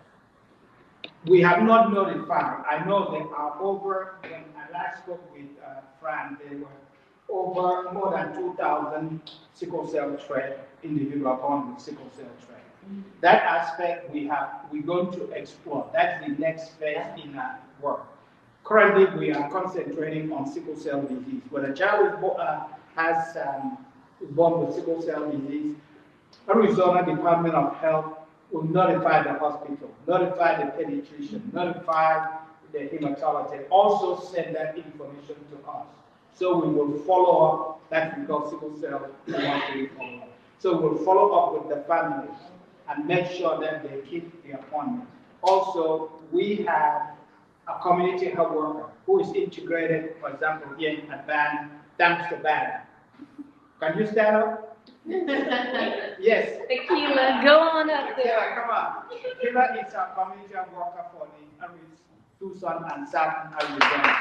We have not notified. I know there are over, when I last spoke with Fran, there were over more than 2,000 sickle cell trait individuals born with sickle cell trait. That aspect we're going to explore. That's the next phase in our work. Currently, we are concentrating on sickle cell disease. When a child is born with sickle cell disease, Arizona Department of Health will notify the hospital, notify the pediatrician, notify the hematologist, also send that information to us. So we will follow up. That's because sickle cell is follow up. So we'll follow up with the families and make sure that they keep the appointment. Also, we have a community health worker who is integrated, for example, here in Advan, thanks to that. Can you stand up? Yes. Tequila, go on up there. Yeah, come on. Tequila is a community health worker for the Tucson and Southern Arizona.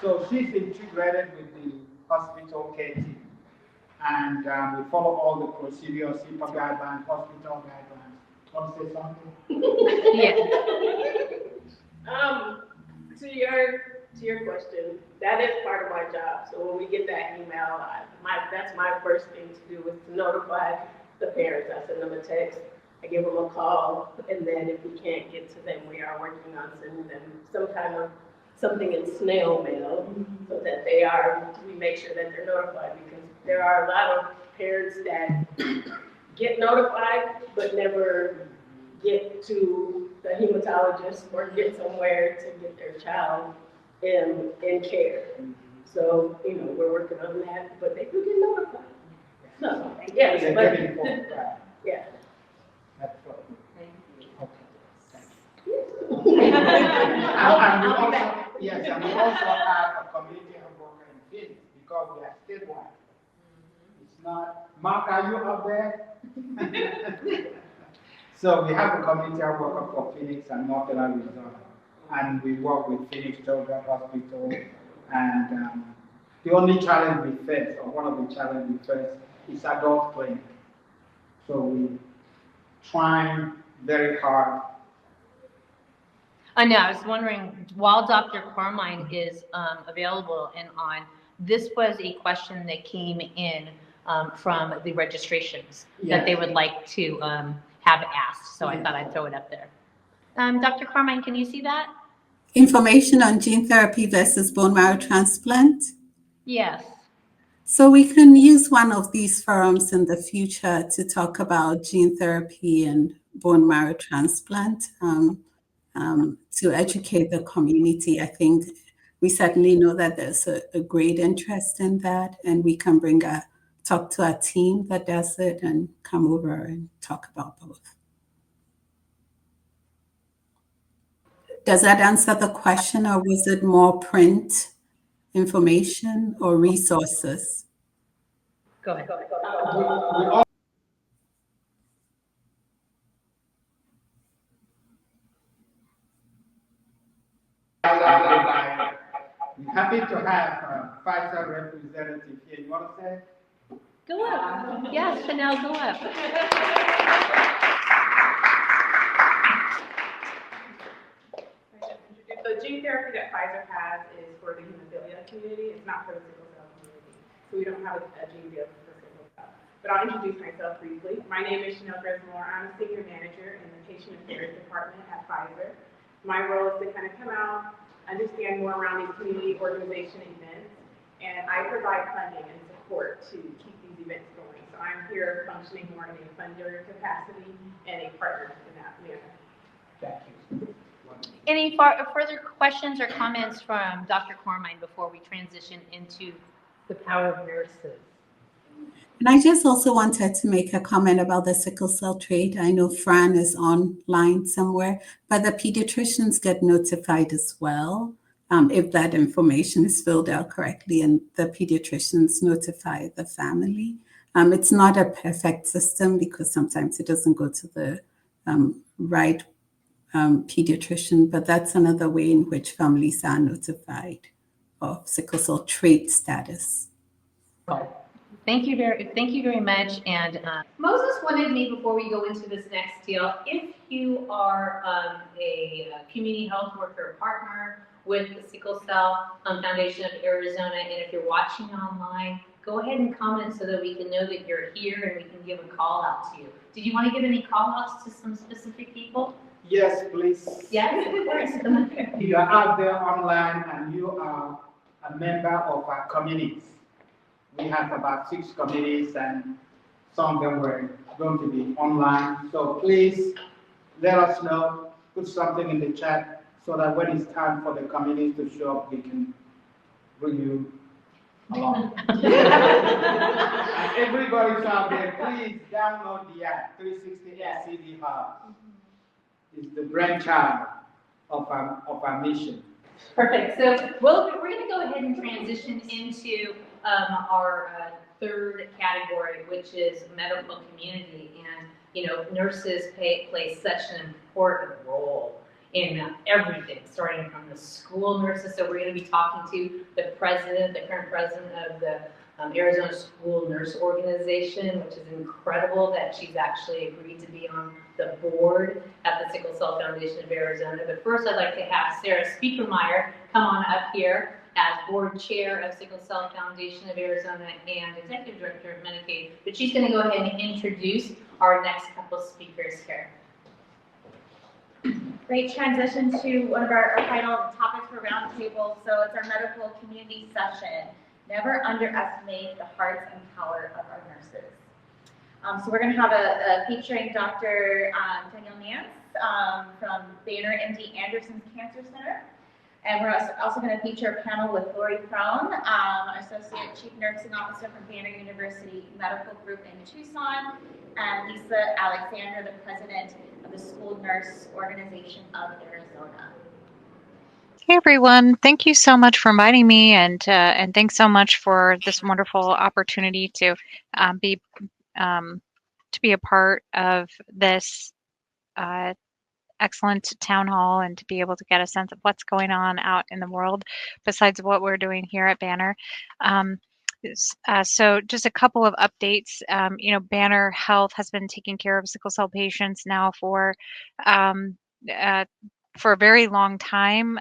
So she's integrated with the hospital care team. And we follow all the procedures, HIPAA guidelines, hospital guidelines. Want to say something? Yeah. To your question, that is part of my job. So when we get that email, that's my first thing to do is to notify the parents. I send them a text, I give them a call, and then if we can't get to them, we are working on sending them some kind of something in snail mail so that we make sure that they're notified, because there are a lot of parents that get notified but never get to the hematologist or get somewhere to get their child in care. So, we're working on that, but they do get notified. So, yes, but yeah. That's what. Thank you. Okay. Yes, and we also have a community health worker in Phoenix because we are statewide. It's not, Mark, are you up there? So we have a community health worker for Phoenix and Northern Arizona. And we work with Phoenix Children's Hospital. And the only challenge we face, or one of the challenges we face, is adult clinic. So we trying very hard. I know, I was wondering, while Dr. Carmine is available and on, this was a question that came in from the registrations that they would like to have asked. So I thought I'd throw it up there. Dr. Carmine, can you see that? Information on gene therapy versus bone marrow transplant. Yes. So we can use one of these forums in the future to talk about gene therapy and bone marrow transplant to educate the community. I think we certainly know that there's a great interest in that, and we can talk to a team that does it and come over and talk about both. Does that answer the question, or was it more print information or resources? Go ahead. We're happy to have Pfizer representative here. You want to say? Go up. Yes, Chanel, go up. The gene therapy that Pfizer has is for the hemophilia community. It's not for the sickle cell community. So we don't have a gene deal for sickle cell. but I'll introduce myself briefly. My name is Chanel Gresmore. I'm a senior manager in the patient affairs department at Pfizer. My role is to kind of come out, understand more around these community organization events, and I provide funding and support to keep these events going. So I'm here functioning more in a funder capacity and a partner in that manner. Thank you. Any further questions or comments from Dr. Cormine before we transition into the power of nurses? And I just also wanted to make a comment about the sickle cell trait. I know Fran is online somewhere, but the pediatricians get notified as well if that information is filled out correctly, and the pediatricians notify the family. It's not a perfect system because sometimes it doesn't go to the right pediatrician, but that's another way in which families are notified of sickle cell trait status. Thank you very much. And Moses wanted me, before we go into this next deal, if you are a community health worker partner with the Sickle Cell Foundation of Arizona, and if you're watching online, go ahead and comment so that we can know that you're here and we can give a call out to you. Did you want to give any call outs to some specific people? Yes, please. Yes, of course. If you are out there online and you are a member of our communities, we have about 6 committees and some of them were going to be online. So please let us know, put something in the chat so that when it's time for the committees to show up, we can bring you along. And everybody's out there, please download the app, 360 SCD Hub. It's the brainchild of our mission. Perfect. So we're going to go ahead and transition into our third category, which is medical community. And, nurses play such an important role in everything, starting from the school nurses. So we're going to be talking to the current president of the Arizona School Nurse Organization, which is incredible that she's actually agreed to be on the board at the Sickle Cell Foundation of Arizona. But first, I'd like to have Sarah Speakermeyer come on up here as board chair of Sickle Cell Foundation of Arizona and executive director of Medicaid. But she's going to go ahead and introduce our next couple speakers here. Great transition to one of our final topics for Roundtable. So it's our medical community session. Never underestimate the hearts and power of our nurses. So we're going to have a featuring Dr. Danielle Nance from Banner MD Anderson's Cancer Center. And we're also going to feature a panel with Lori Crone, Associate Chief Nursing Officer from Banner University Medical Group in Tucson, and Lisa Alexander, the President of the School Nurse Organization of Arizona. Hey everyone, thank you so much for inviting me, and thanks so much for this wonderful opportunity to be a part of this excellent town hall and to be able to get a sense of what's going on out in the world besides what we're doing here at Banner. So just a couple of updates. Banner Health has been taking care of sickle cell patients now for a very long time.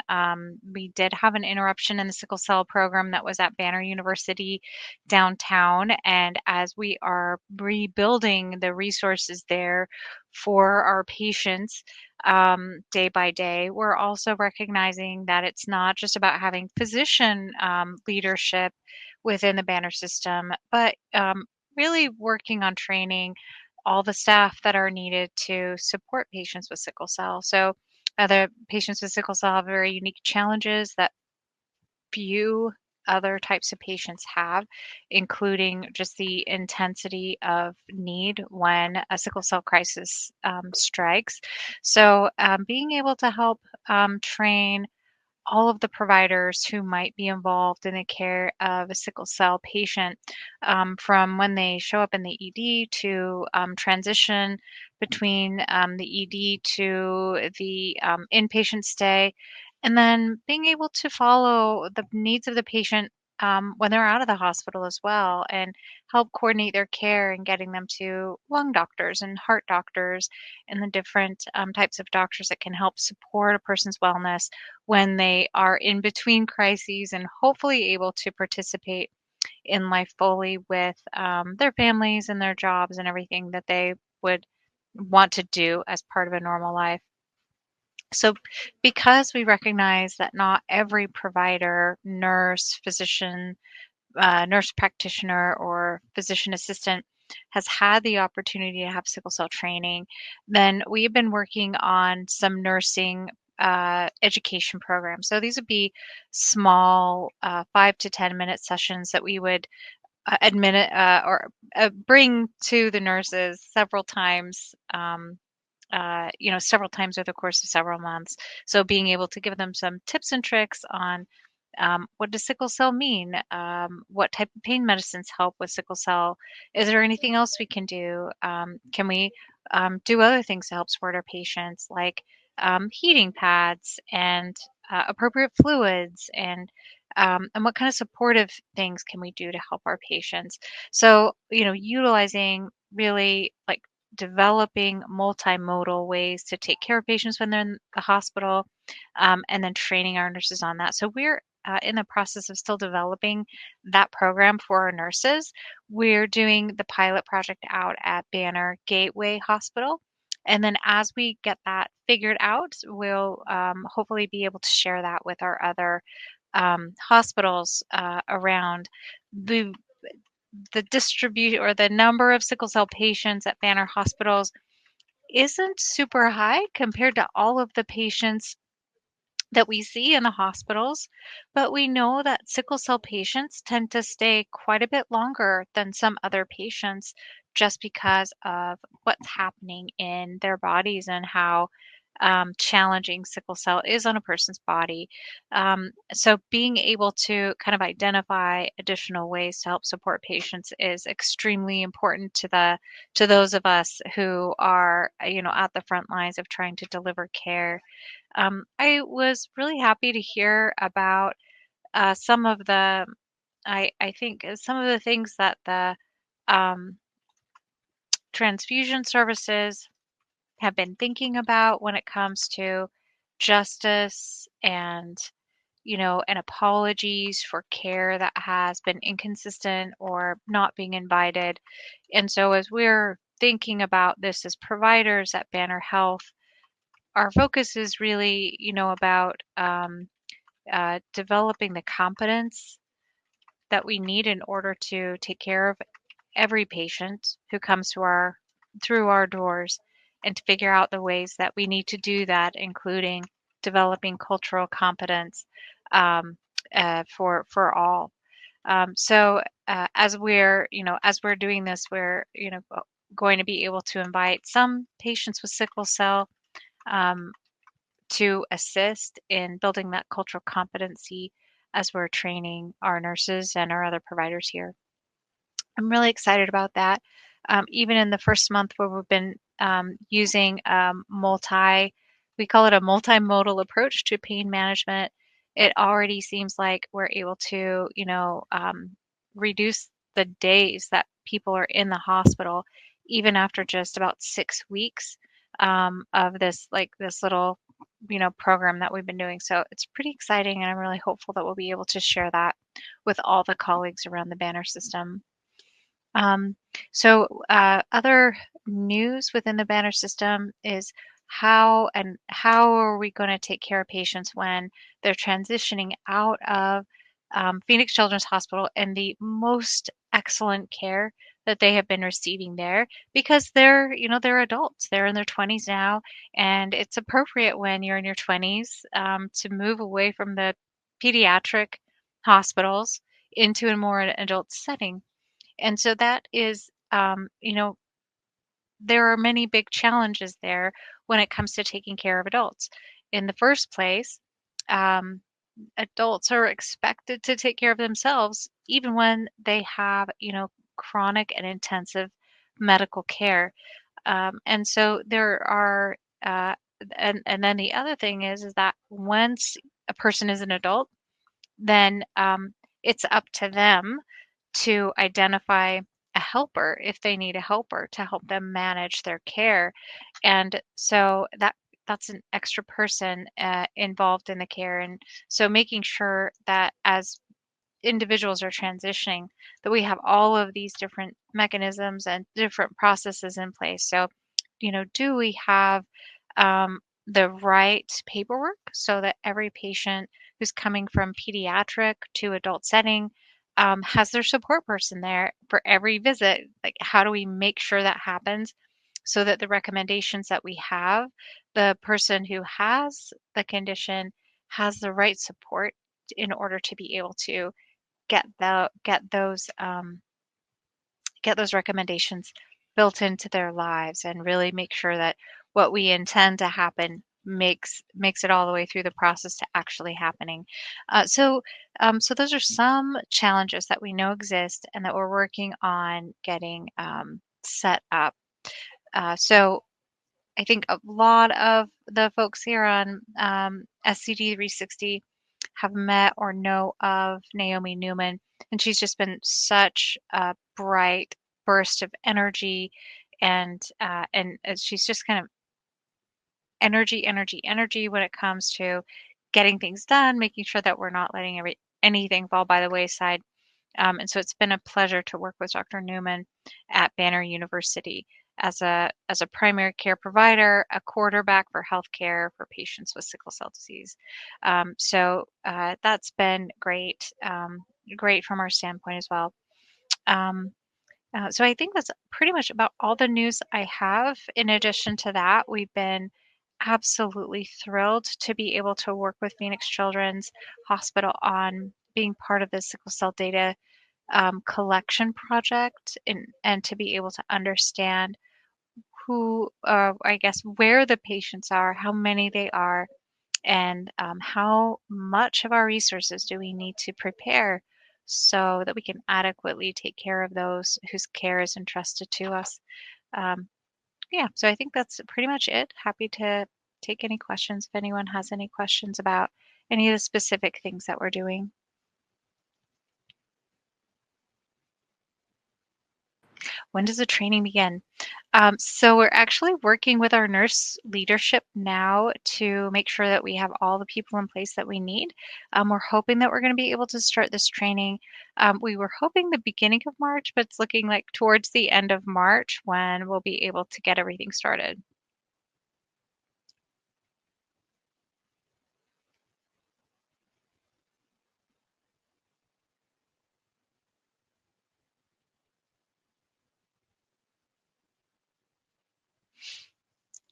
We did have an interruption in the sickle cell program that was at Banner University downtown. And as we are rebuilding the resources there for our patients day by day, we're also recognizing that it's not just about having physician leadership within the Banner system, but really working on training all the staff that are needed to support patients with sickle cell. So the patients with sickle cell have very unique challenges that few other types of patients have, including just the intensity of need when a sickle cell crisis strikes. So being able to help train all of the providers who might be involved in the care of a sickle cell patient, from when they show up in the ED to transition between the ED to the inpatient stay, and then being able to follow the needs of the patient when they're out of the hospital as well, and help coordinate their care and getting them to lung doctors and heart doctors and the different types of doctors that can help support a person's wellness when they are in between crises and hopefully able to participate in life fully with their families and their jobs and everything that they would want to do as part of a normal life. So, because we recognize that not every provider, nurse, physician, nurse practitioner, or physician assistant has had the opportunity to have sickle cell training, then we've been working on some nursing education programs. So these would be small 5 to 10 minute sessions that we would bring to the nurses several times. Several times over the course of several months. So being able to give them some tips and tricks on what does sickle cell mean? What type of pain medicines help with sickle cell? Is there anything else we can do? Can we do other things to help support our patients, like heating pads and appropriate fluids, and what kind of supportive things can we do to help our patients? So, utilizing really like developing multimodal ways to take care of patients when they're in the hospital, and then training our nurses on that. So we're in the process of still developing that program for our nurses. We're doing the pilot project out at Banner Gateway Hospital. And then as we get that figured out, we'll hopefully be able to share that with our other hospitals around. The distribute or the number of sickle cell patients at Banner hospitals isn't super high compared to all of the patients that we see in the hospitals, but we know that sickle cell patients tend to stay quite a bit longer than some other patients just because of what's happening in their bodies and how challenging sickle cell is on a person's body. So being able to kind of identify additional ways to help support patients is extremely important to those of us who are at the front lines of trying to deliver care. I was really happy to hear about some of the, I think some of the things that the um, transfusion services have been thinking about when it comes to justice and apologies for care that has been inconsistent or not being invited. And so as we're thinking about this as providers at Banner Health, our focus is really, about developing the competence that we need in order to take care of every patient who comes through our doors, and to figure out the ways that we need to do that, including developing cultural competence for all. As we're doing this, we're going to be able to invite some patients with sickle cell to assist in building that cultural competency as we're training our nurses and our other providers here. I'm really excited about that. Even in the first month where we've been using we call it a multimodal approach to pain management, it already seems like we're able to, reduce the days that people are in the hospital, even after just about 6 weeks of this little, program that we've been doing. So it's pretty exciting, and I'm really hopeful that we'll be able to share that with all the colleagues around the Banner system. Other news within the Banner system is how are we going to take care of patients when they're transitioning out of Phoenix Children's Hospital and the most excellent care that they have been receiving there, because they're adults, they're in their 20s now, and it's appropriate when you're in your 20s to move away from the pediatric hospitals into a more adult setting. And so that is, there are many big challenges there when it comes to taking care of adults. In the first place, adults are expected to take care of themselves even when they have, chronic and intensive medical care. And so there are, and then the other thing is that once a person is an adult, then it's up to them to identify a helper if they need a helper to help them manage their care. And so that's an extra person involved in the care. And so making sure that as individuals are transitioning, that we have all of these different mechanisms and different processes in place. So, do we have the right paperwork so that every patient who's coming from pediatric to adult setting has their support person there for every visit? Like, how do we make sure that happens so that the recommendations that we have, the person who has the condition has the right support in order to be able to get those recommendations built into their lives and really make sure that what we intend to happen makes it all the way through the process to actually happening. So those are some challenges that we know exist and that we're working on getting set up. So I think a lot of the folks here on SCD 360 have met or know of Naomi Newman, and she's just been such a bright burst of energy, and she's just kind of energy when it comes to getting things done, making sure that we're not letting anything fall by the wayside. And so it's been a pleasure to work with Dr. Newman at Banner University as a primary care provider, a quarterback for healthcare for patients with sickle cell disease. So that's been great, great from our standpoint as well. So I think that's pretty much about all the news I have. In addition to that, we've been absolutely thrilled to be able to work with Phoenix Children's Hospital on being part of the sickle cell data collection project and to be able to understand who, I guess, where the patients are, how many they are, and how much of our resources do we need to prepare so that we can adequately take care of those whose care is entrusted to us. Yeah, so I think that's pretty much it. Happy to take any questions if anyone has any questions about any of the specific things that we're doing. When does the training begin? So we're actually working with our nurse leadership now to make sure that we have all the people in place that we need. We're hoping that we're going to be able to start this training. We were hoping the beginning of March, but it's looking like towards the end of March when we'll be able to get everything started.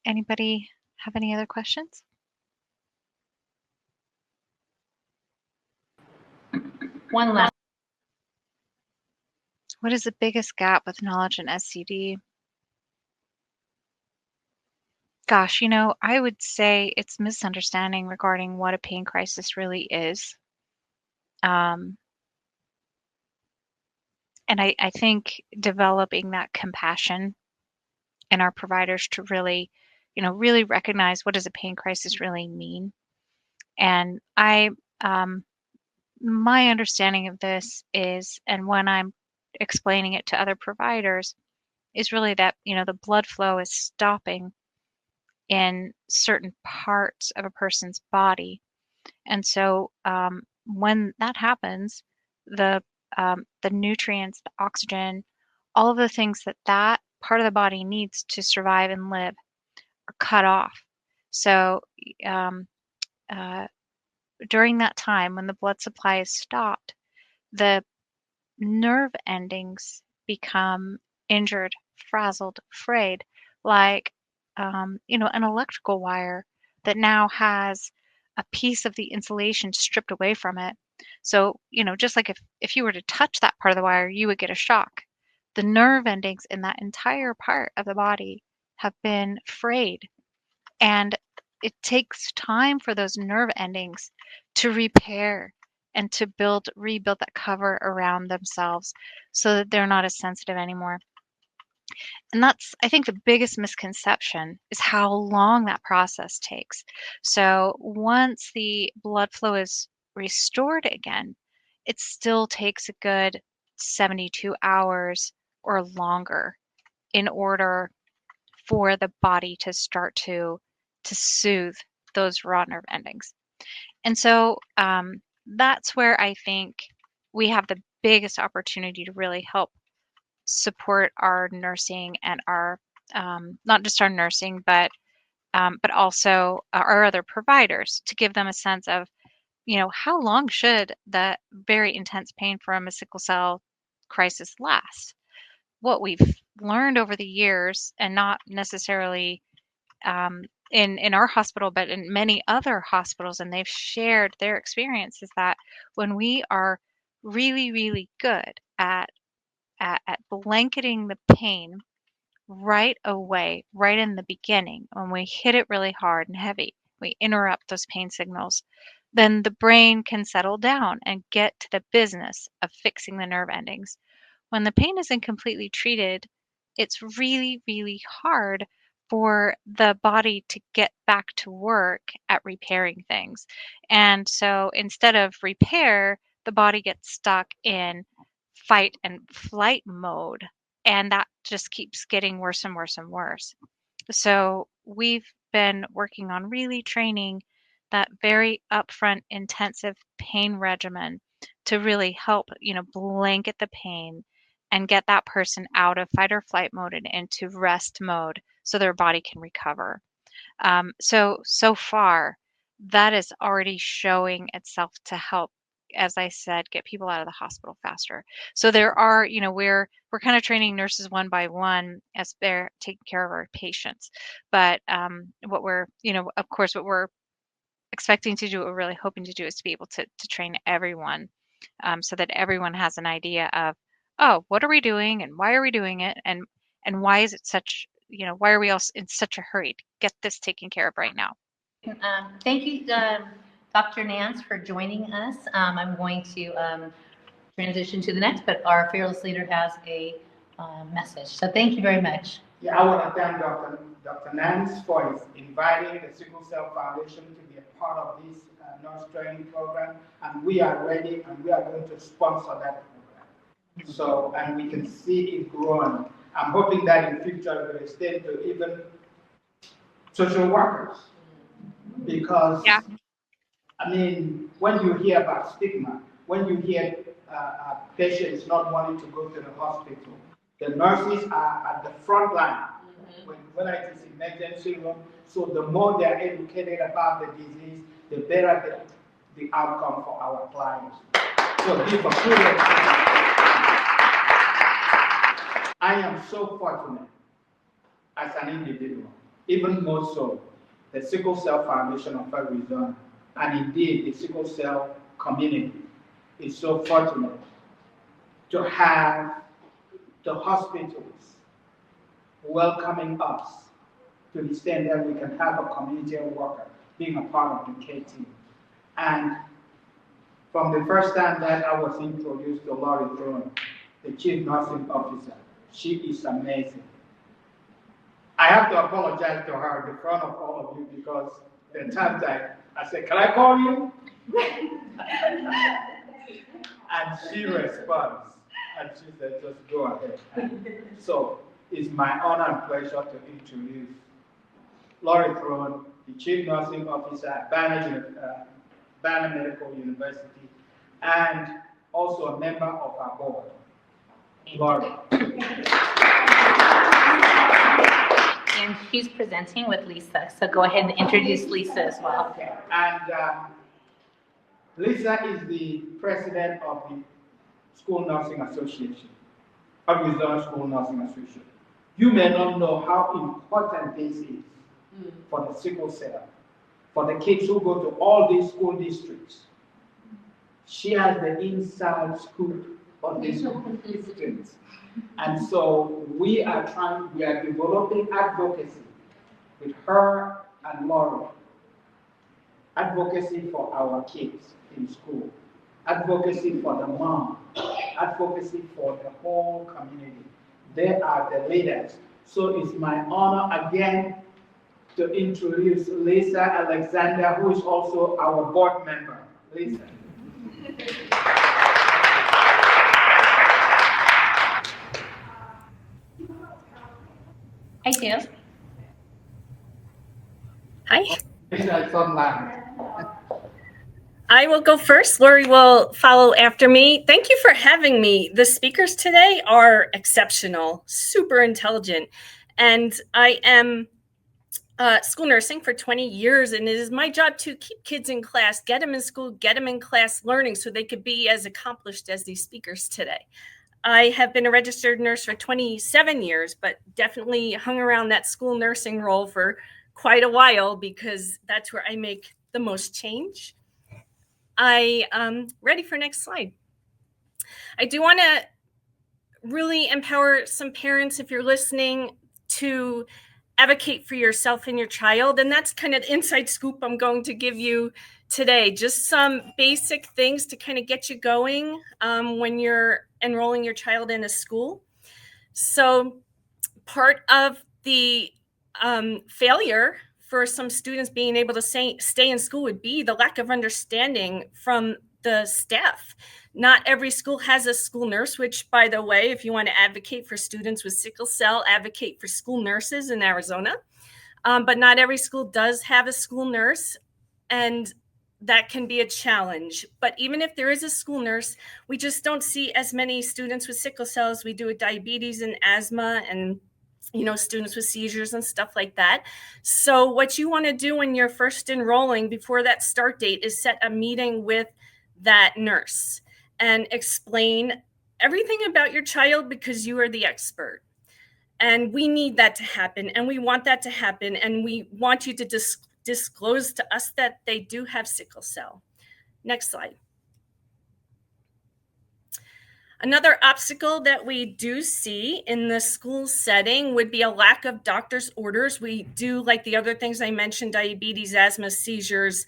Anybody have any other questions? One last. What is the biggest gap with knowledge in SCD? Gosh, I would say it's misunderstanding regarding what a pain crisis really is. And I think developing that compassion in our providers to really, really recognize what does a pain crisis really mean. And my understanding of this is, and when I'm explaining it to other providers, is really that, the blood flow is stopping in certain parts of a person's body. And so when that happens, the nutrients, the oxygen, all of the things that part of the body needs to survive and live are cut off. So during that time when the blood supply is stopped, the nerve endings become injured, frazzled, frayed, like an electrical wire that now has a piece of the insulation stripped away from it. So, just like if you were to touch that part of the wire, you would get a shock. The nerve endings in that entire part of the body have been frayed. And it takes time for those nerve endings to repair and to rebuild that cover around themselves so that they're not as sensitive anymore. And that's, I think, the biggest misconception is how long that process takes. So once the blood flow is restored again, it still takes a good 72 hours or longer in order for the body to start to soothe those raw nerve endings. And so that's where I think we have the biggest opportunity to really help support our nursing and our not just our nursing, but also our other providers, to give them a sense of, how long should the very intense pain from a sickle cell crisis last? What we've learned over the years, and not necessarily in our hospital, but in many other hospitals, and they've shared their experience, is that when we are really, really good at blanketing the pain right away, right in the beginning, when we hit it really hard and heavy, we interrupt those pain signals, then the brain can settle down and get to the business of fixing the nerve endings. When the pain isn't completely treated, it's really, really hard for the body to get back to work at repairing things. And so instead of repair, the body gets stuck in fight and flight mode. And that just keeps getting worse and worse and worse. So we've been working on really training that very upfront intensive pain regimen to really help, blanket the pain and get that person out of fight or flight mode and into rest mode so their body can recover. So far, that is already showing itself to help, as I said, get people out of the hospital faster. So there are, we're kind of training nurses one by one as they're taking care of our patients. But what we're, of course, what we're expecting to do, what we're really hoping to do, is to be able to train everyone, so that everyone has an idea of, oh, what are we doing and why are we doing it, and why is it such, why are we all in such a hurry to get this taken care of right now? Thank you, Dr. Nance, for joining us. I'm going to transition to the next, but our fearless leader has a message. So thank you very much. Yeah, I want to thank Dr. Nance for inviting the Sickle Cell Foundation to be a part of this nurse training program, and we are ready, and we are going to sponsor that program. So, and we can see it growing. I'm hoping that in future it will extend to even social workers, because yeah. I mean, when you hear about stigma, when you hear patients not wanting to go to the hospital, the nurses are at the front line when it is emergency room. So the more they are educated about the disease, the better the outcome for our clients. So this is I am so fortunate as an individual, even more so, the Sickle Cell Foundation of Arizona, and indeed the sickle cell community is so fortunate to have the hospitals welcoming us to the extent that we can have a community worker being a part of the K team. And from the first time that I was introduced to Lori Throne, the Chief Nursing Officer, she is amazing. I have to apologize to her in front of all of you, because there are times I said, can I call you? And she responds, and she said, just go ahead. So it's my honor and pleasure to introduce Lori Throne, the Chief Nursing Officer at Banner Medical University, and also a member of our board. Lori. And she's presenting with Lisa, so go ahead and introduce Lisa as well. Okay. And Lisa is the president of the School Nursing Association, Arizona School Nursing Association. You may not know how important this is for the sickle cell, for the kids who go to all these school districts. She has the inside scoop on these school districts. And so we are developing advocacy with her and Laura. Advocacy for our kids in school, advocacy for the mom, advocacy for the whole community. They are the leaders. So it's my honor again to introduce Lisa Alexander, who is also our board member. Lisa. Hi, Tim. Hi. It's online. I will go first. Lori will follow after me. Thank you for having me. The speakers today are exceptional, super intelligent, and I am school nursing for 20 years, and it is my job to keep kids in class, get them in school, get them in class learning so they could be as accomplished as these speakers today. I have been a registered nurse for 27 years, but definitely hung around that school nursing role for quite a while because that's where I make the most change. Ready for next slide. I do want to really empower some parents, if you're listening, to advocate for yourself and your child. And that's kind of the inside scoop I'm going to give you today. Just some basic things to kind of get you going when you're enrolling your child in a school. So part of the failure for some students being able to stay in school would be the lack of understanding from the staff. Not every school has a school nurse, which, by the way, if you want to advocate for students with sickle cell, advocate for school nurses in Arizona. But not every school does have a school nurse, and that can be a challenge. But even if there is a school nurse, we just don't see as many students with sickle cell as we do with diabetes and asthma and students with seizures and stuff like that. So what you want to do when you're first enrolling before that start date is set a meeting with that nurse and explain everything about your child because you are the expert. And we need that to happen, and we want that to happen, and we want you to disclose to us that they do have sickle cell. Next slide. Another obstacle that we do see in the school setting would be a lack of doctor's orders. We do, like the other things I mentioned, diabetes, asthma, seizures,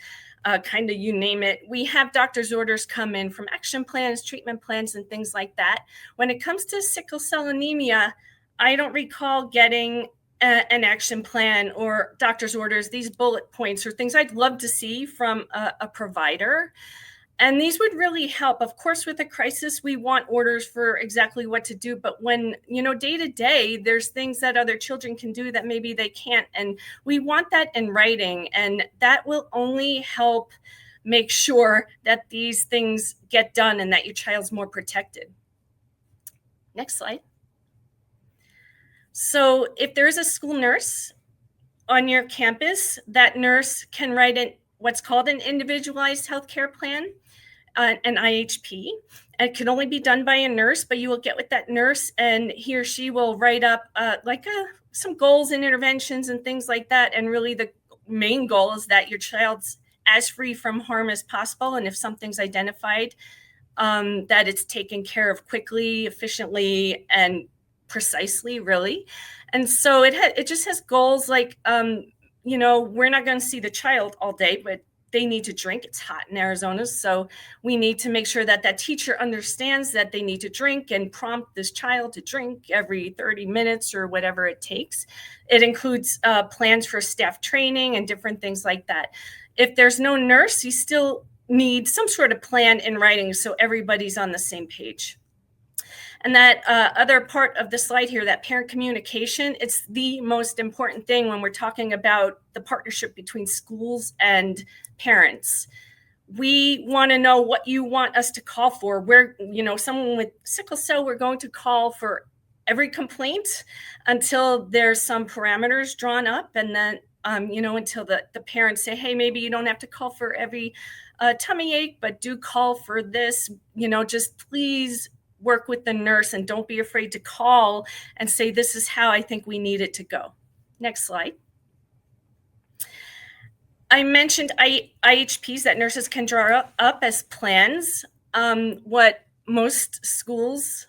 kind of you name it. We have doctor's orders come in from action plans, treatment plans, and things like that. When it comes to sickle cell anemia, I don't recall getting an action plan or doctor's orders, these bullet points or things I'd love to see from a provider. And these would really help. Of course, with a crisis, we want orders for exactly what to do. But when, day to day, there's things that other children can do that maybe they can't. And we want that in writing. And that will only help make sure that these things get done and that your child's more protected. Next slide. So if there is a school nurse on your campus, that nurse can write in what's called an individualized healthcare plan. An IHP. It can only be done by a nurse, but you will get with that nurse and he or she will write up some goals and interventions and things like that. And really the main goal is that your child's as free from harm as possible. And if something's identified, that it's taken care of quickly, efficiently, and precisely, really. And so it just has goals like, we're not going to see the child all day, but they need to drink. It's hot in Arizona. So we need to make sure that that teacher understands that they need to drink and prompt this child to drink every 30 minutes or whatever it takes. It includes plans for staff training and different things like that. If there's no nurse, you still need some sort of plan in writing so everybody's on the same page. And that other part of the slide here, that parent communication, it's the most important thing when we're talking about the partnership between schools and parents. We want to know what you want us to call for. We're, someone with sickle cell, we're going to call for every complaint until there's some parameters drawn up. And then, until the parents say, hey, maybe you don't have to call for every tummy ache, but do call for this, just please work with the nurse and don't be afraid to call and say, this is how I think we need it to go. Next slide. I mentioned IHPs that nurses can draw up as plans. What most schools,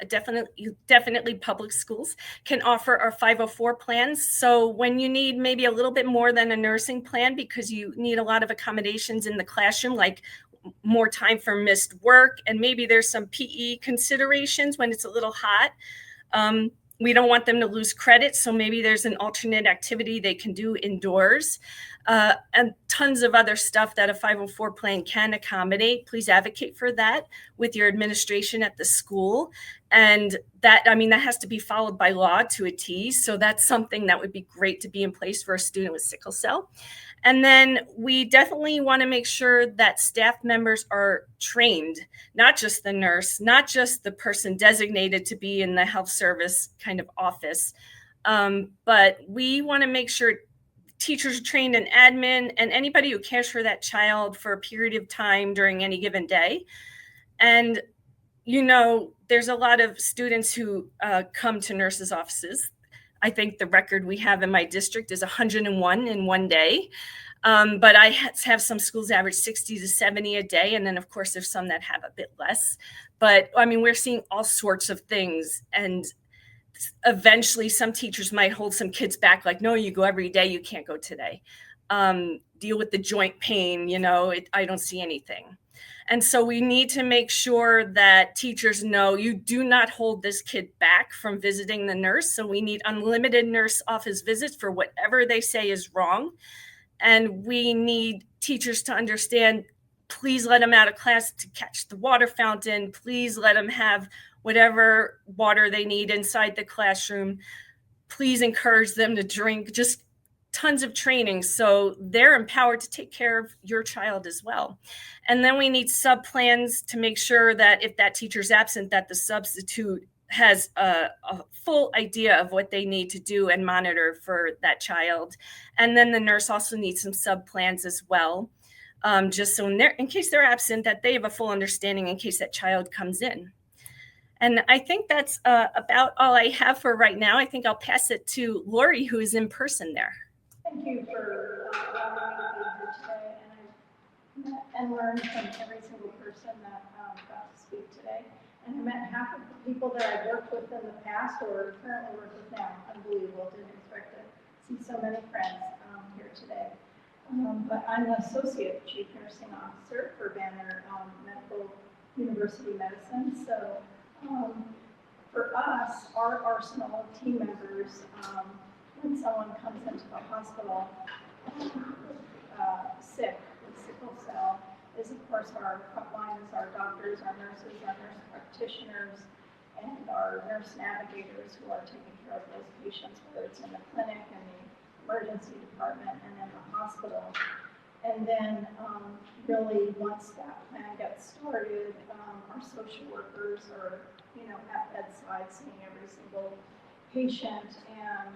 definitely public schools, can offer are 504 plans. So when you need maybe a little bit more than a nursing plan because you need a lot of accommodations in the classroom, like more time for missed work, and maybe there's some PE considerations when it's a little hot. We don't want them to lose credit, so maybe there's an alternate activity they can do indoors, and tons of other stuff that a 504 plan can accommodate. Please advocate for that with your administration at the school. And that has to be followed by law to a T. So that's something that would be great to be in place for a student with sickle cell. And then we definitely want to make sure that staff members are trained, not just the nurse, not just the person designated to be in the health service kind of office, but we want to make sure teachers are trained in admin and anybody who cares for that child for a period of time during any given day. And, you know, there's a lot of students who come to nurses' offices. I think the record we have in my district is 101 in one day. But I have some schools average 60 to 70 a day. And then, of course, there's some that have a bit less. But I mean, we're seeing all sorts of things. And eventually some teachers might hold some kids back, like, no, you go every day, you can't go today. Deal with the joint pain, you know, I don't see anything. And so we need to make sure that teachers know you do not hold this kid back from visiting the nurse. So we need unlimited nurse office visits for whatever they say is wrong. And we need teachers to understand, please let them out of class to catch the water fountain. Please let them have whatever water they need inside the classroom. Please encourage them to drink, just tons of training so they're empowered to take care of your child as well. And then we need sub plans to make sure that if that teacher's absent, that the substitute has a full idea of what they need to do and monitor for that child. And then the nurse also needs some sub plans as well, just so in case they're absent, that they have a full understanding in case that child comes in. And I think that's about all I have for right now. I think I'll pass it to Lori, who is in person there. Thank you for allowing me to be here today. And I met and learned from every single person that got to speak today. And I met half of the people that I've worked with in the past or currently work with now. Unbelievable. Didn't expect to see so many friends here today. But I'm the Associate Chief Nursing Officer for Banner Medical University Medicine. So for us, our arsenal of team members, when someone comes into the hospital sick with sickle cell, is of course our frontline is our doctors, our nurses, our nurse practitioners, and our nurse navigators who are taking care of those patients, whether it's in the clinic, in the emergency department, and in the hospital. And then really once that plan gets started, our social workers are, you know, at bedside seeing every single patient and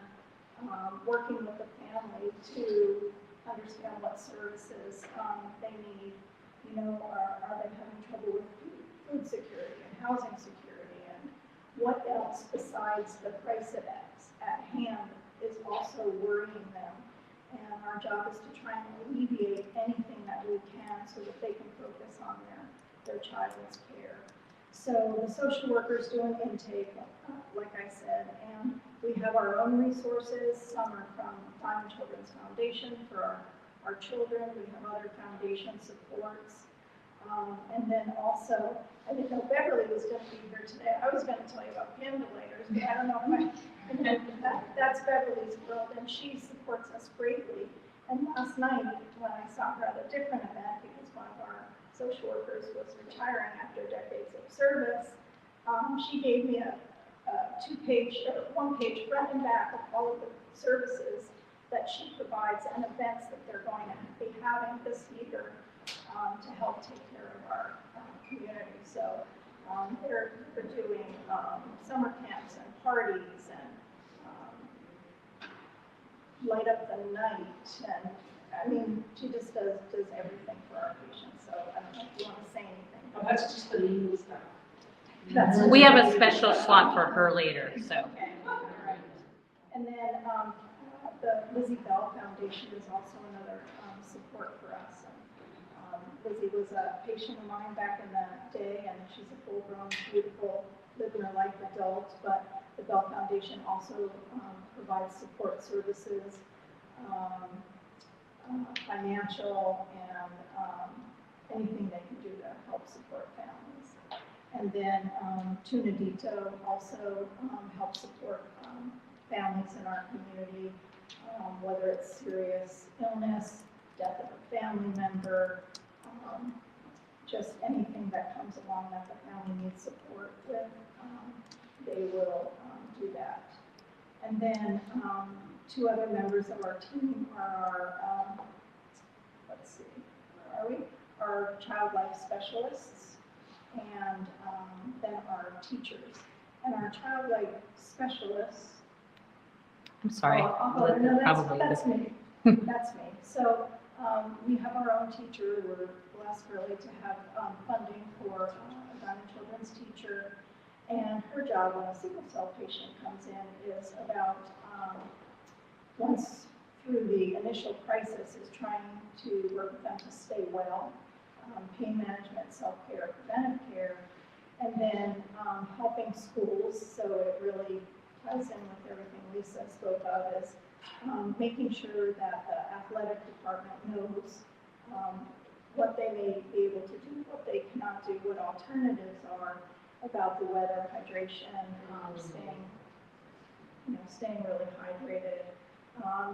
working with the family to understand what services they need. You know, are they having trouble with food security and housing security, and what else besides the price at hand is also worrying them. And our job is to try and alleviate anything that we can so that they can focus on their child's care. So the social workers do an intake, like I said, and we have our own resources. Some are from Fran Children's Foundation for our children. We have other foundation supports. And then also, I didn't know Beverly was going to be here today. I was going to tell you about pandulators, but I don't know if that's Beverly's world, and she supports us greatly. And last night, when I saw her at a different event, because one of our social workers was retiring after decades of service, she gave me a one-page front and back of all of the services that she provides and events that they're going to be having this year to help take care of our community. So they're doing summer camps and parties and light up the night, and I mean, she just does everything for our patients. So I don't know if you want to say anything. Oh, that's just the legal stuff. We have a special slot for her later, so. Okay. All right. And then the Lizzie Bell Foundation is also another support for us. Lizzie was a patient of mine back in the day, and she's a full-grown, beautiful, living her life adult. But the Bell Foundation also provides support services, financial, and anything they can do to help support families. And then Tunadito also helps support families in our community, whether it's serious illness, death of a family member, just anything that comes along that the family needs support with, they will do that. And then two other members of our team are our let's see, where are we? Our child life specialists, and then our teachers. And our child life specialists. I'm sorry. No, Probably. that's me. That's me. So we have our own teacher. We're blessed really to have funding for a Down children's teacher. And her job when a sickle cell patient comes in is about, once through the initial crisis, is trying to work with them to stay well, pain management, self-care, preventive care, and then helping schools. So it really ties in with everything Lisa spoke of, is making sure that the athletic department knows what they may be able to do, what they cannot do, what alternatives are about the weather, hydration, staying really hydrated.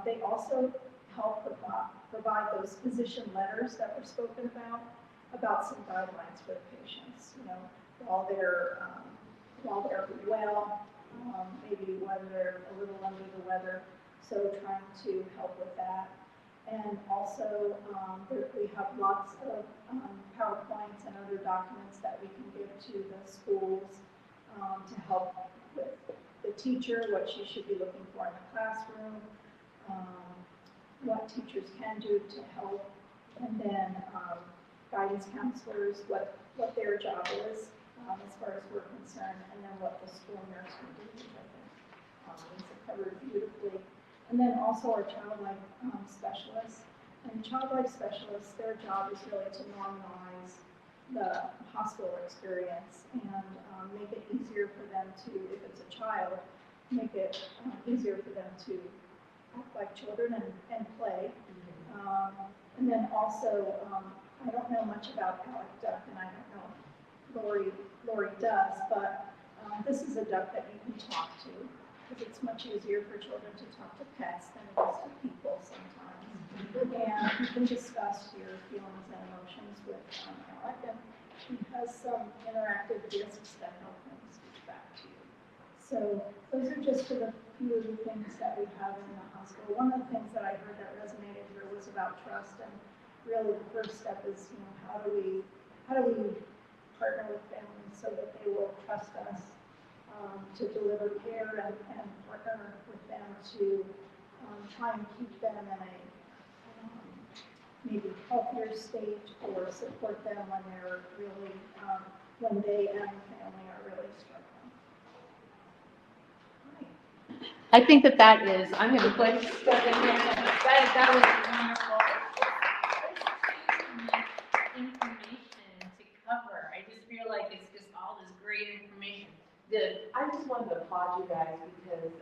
They also help provide those physician letters that were spoken about some guidelines for the patients. While they're well, maybe when they're a little under the weather. So trying to help with that. And also, we have lots of PowerPoints and other documents that we can give to the schools to help with the teacher, what she should be looking for in the classroom, what teachers can do to help, and then guidance counselors, what their job is as far as we're concerned, and then what the school nurse can do, which I think Lisa covered beautifully. And then also our child life specialists. And child life specialists, their job is really to normalize the hospital experience and make it easier for them to, if it's a child, make it easier for them to act like children and play. And then also, I don't know much about Alec Duck, and I don't know if Lori does, but this is a duck that you can talk to, because it's much easier for children to talk to pets than it is to people sometimes. And you can discuss your feelings and emotions with Alec, and he has some interactive discs that help him speak back to you. So those are just a few of the things that we have in the hospital. One of the things that I heard that resonated here was about trust, and really the first step is, how do we partner with families so that they will trust us to deliver care, and partner with them to try and keep them in a maybe healthier state, or support them when they're really, when they and the family are really struggling. Right. I think that is, I'm going to put stuff in there. That was wonderful. Information to cover. I just feel like it's just all this great information. I just wanted to applaud you guys, because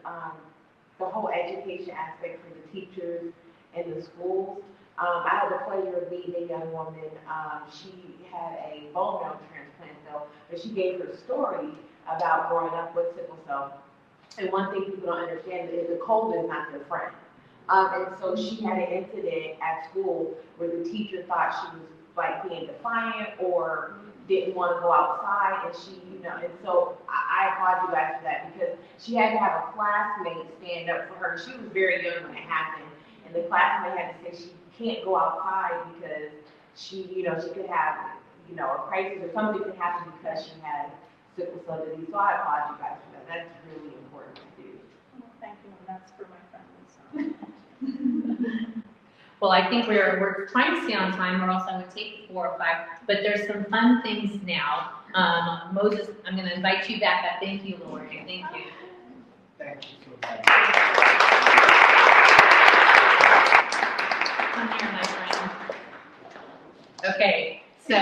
the whole education aspect for the teachers and the schools. I had the pleasure of meeting a young woman. She had a bone marrow transplant though, but she gave her story about growing up with sickle cell. And one thing people don't understand is the cold is not their friend. And so she had an incident at school where the teacher thought she was like being defiant or didn't want to go outside, and she, and so I applaud you guys for that, because she had to have a classmate stand up for her. She was very young when it happened, and the classmate had to say she can't go outside because she, she could have, a crisis, or something could happen because she had sickle cell disease. So I applaud you guys for that. That's really important to do. Well, thank you, and that's for my family. So. Well, I think we're trying to stay on time. We're also going to take 4 or 5, but there's some fun things now. Moses, I'm going to invite you back up. Thank you, Lori. Thank you. Thank you so much. Come here, my friend. Okay, so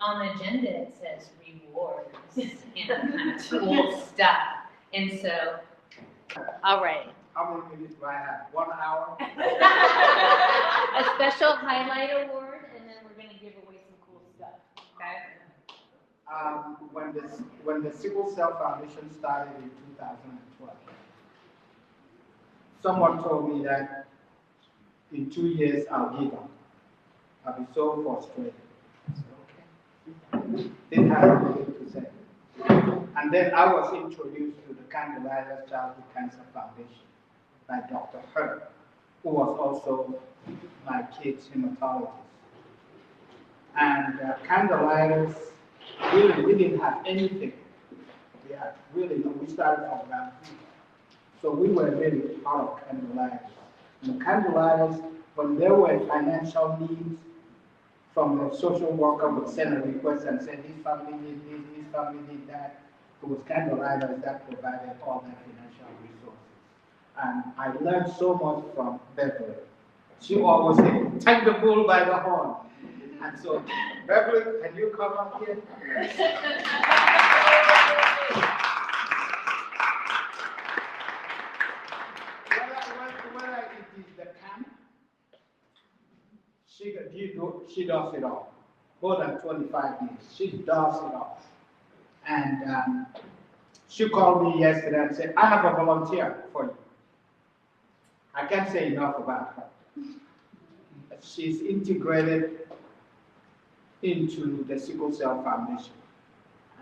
on the agenda it says rewards and kind of cool stuff. And so, all right. How many minutes do I have? 1 hour? A special highlight award, and then we're going to give away some cool stuff. Okay. When the Sickle Cell Foundation started in 2012, someone told me that in 2 years I'll give up. I'll be so frustrated. I said, okay. Didn't have anything to say. And then I was introduced to the Candeliza Childhood Cancer Foundation by Dr. Herb, who was also my kid's hematologist. And candlelighters, really, we didn't have anything. Yeah, really, no, we started from ground zero. So we were really part of candlelighters. And candlelighters, when there were financial needs, from the social worker would send a request and say, this family needs this, this family needs that. It was candlelighters that provided all that financial resources. And I learned so much from Beverly. She always said, take the bull by the horn. And so, Beverly, can you come up here? Whether it is the camp, she does it all. More than 25 years, she does it all. And she called me yesterday and said, I have a volunteer for you. I can't say enough about her. She's integrated into the Sickle Cell Foundation.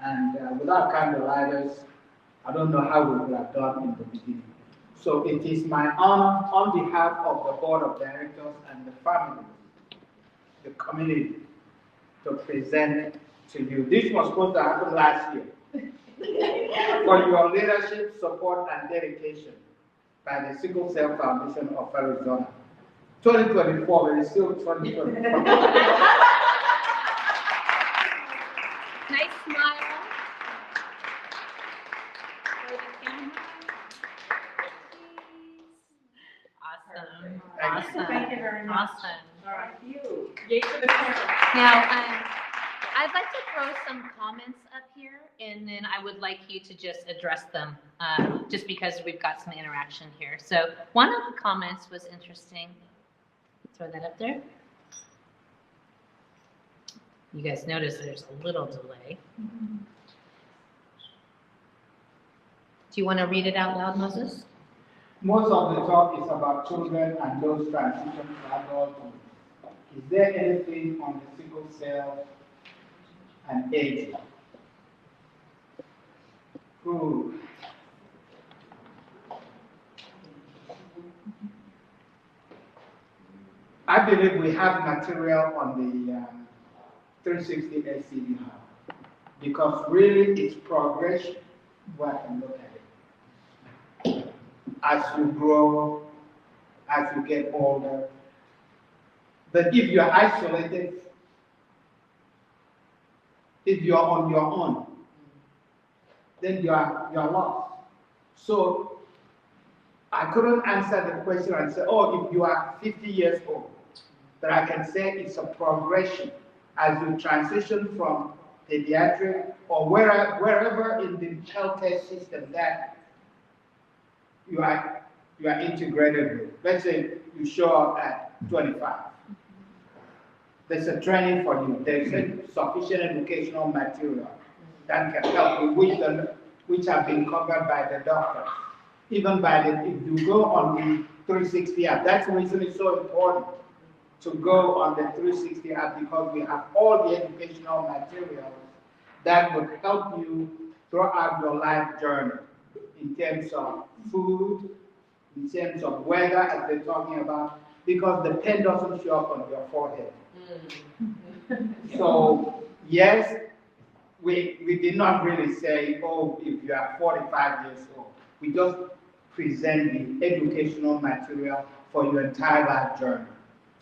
And without candlelighters, I don't know how we would have done in the beginning. So it is my honor on behalf of the board of directors and the family, the community, to present to you. This was supposed to happen last year. For your leadership, support, and dedication by the Sickle Cell Foundation of Arizona. 2024, but it's still 2024. Nice smile. For the camera. Awesome. Awesome. Thank you very much. Awesome. All right, you. Yay for the camera. Now, I'd like to throw some comments up here, and then I would like you to just address them, just because we've got some interaction here. So one of the comments was interesting. Throw that up there. You guys notice there's a little delay. Do you want to read it out loud, Moses? Most of the talk is about children and those transitions to adulthood. Is there anything on the sickle cell and aging? Ooh. I believe we have material on the 360 SCD Hub, because really it's progression. Well, I can look at it. As you grow, as you get older. But if you're isolated, if you're on your own, then you're lost. So I couldn't answer the question and say, oh, if you are 50 years old, but I can say it's a progression as you transition from pediatric or wherever in the healthcare system that you are integrated with. Let's say you show up at 25. There's a training for you. There's sufficient educational material that can help you, which have been covered by the doctors. Even by the, if you go on the 360 app, that's the reason it's so important to go on the 360 app, because we have all the educational materials that would help you throughout your life journey in terms of food, in terms of weather, as they're talking about, because the pen doesn't show up on your forehead. So, yes, we did not really say, oh, if you are 45 years old. We just present the educational material for your entire life journey.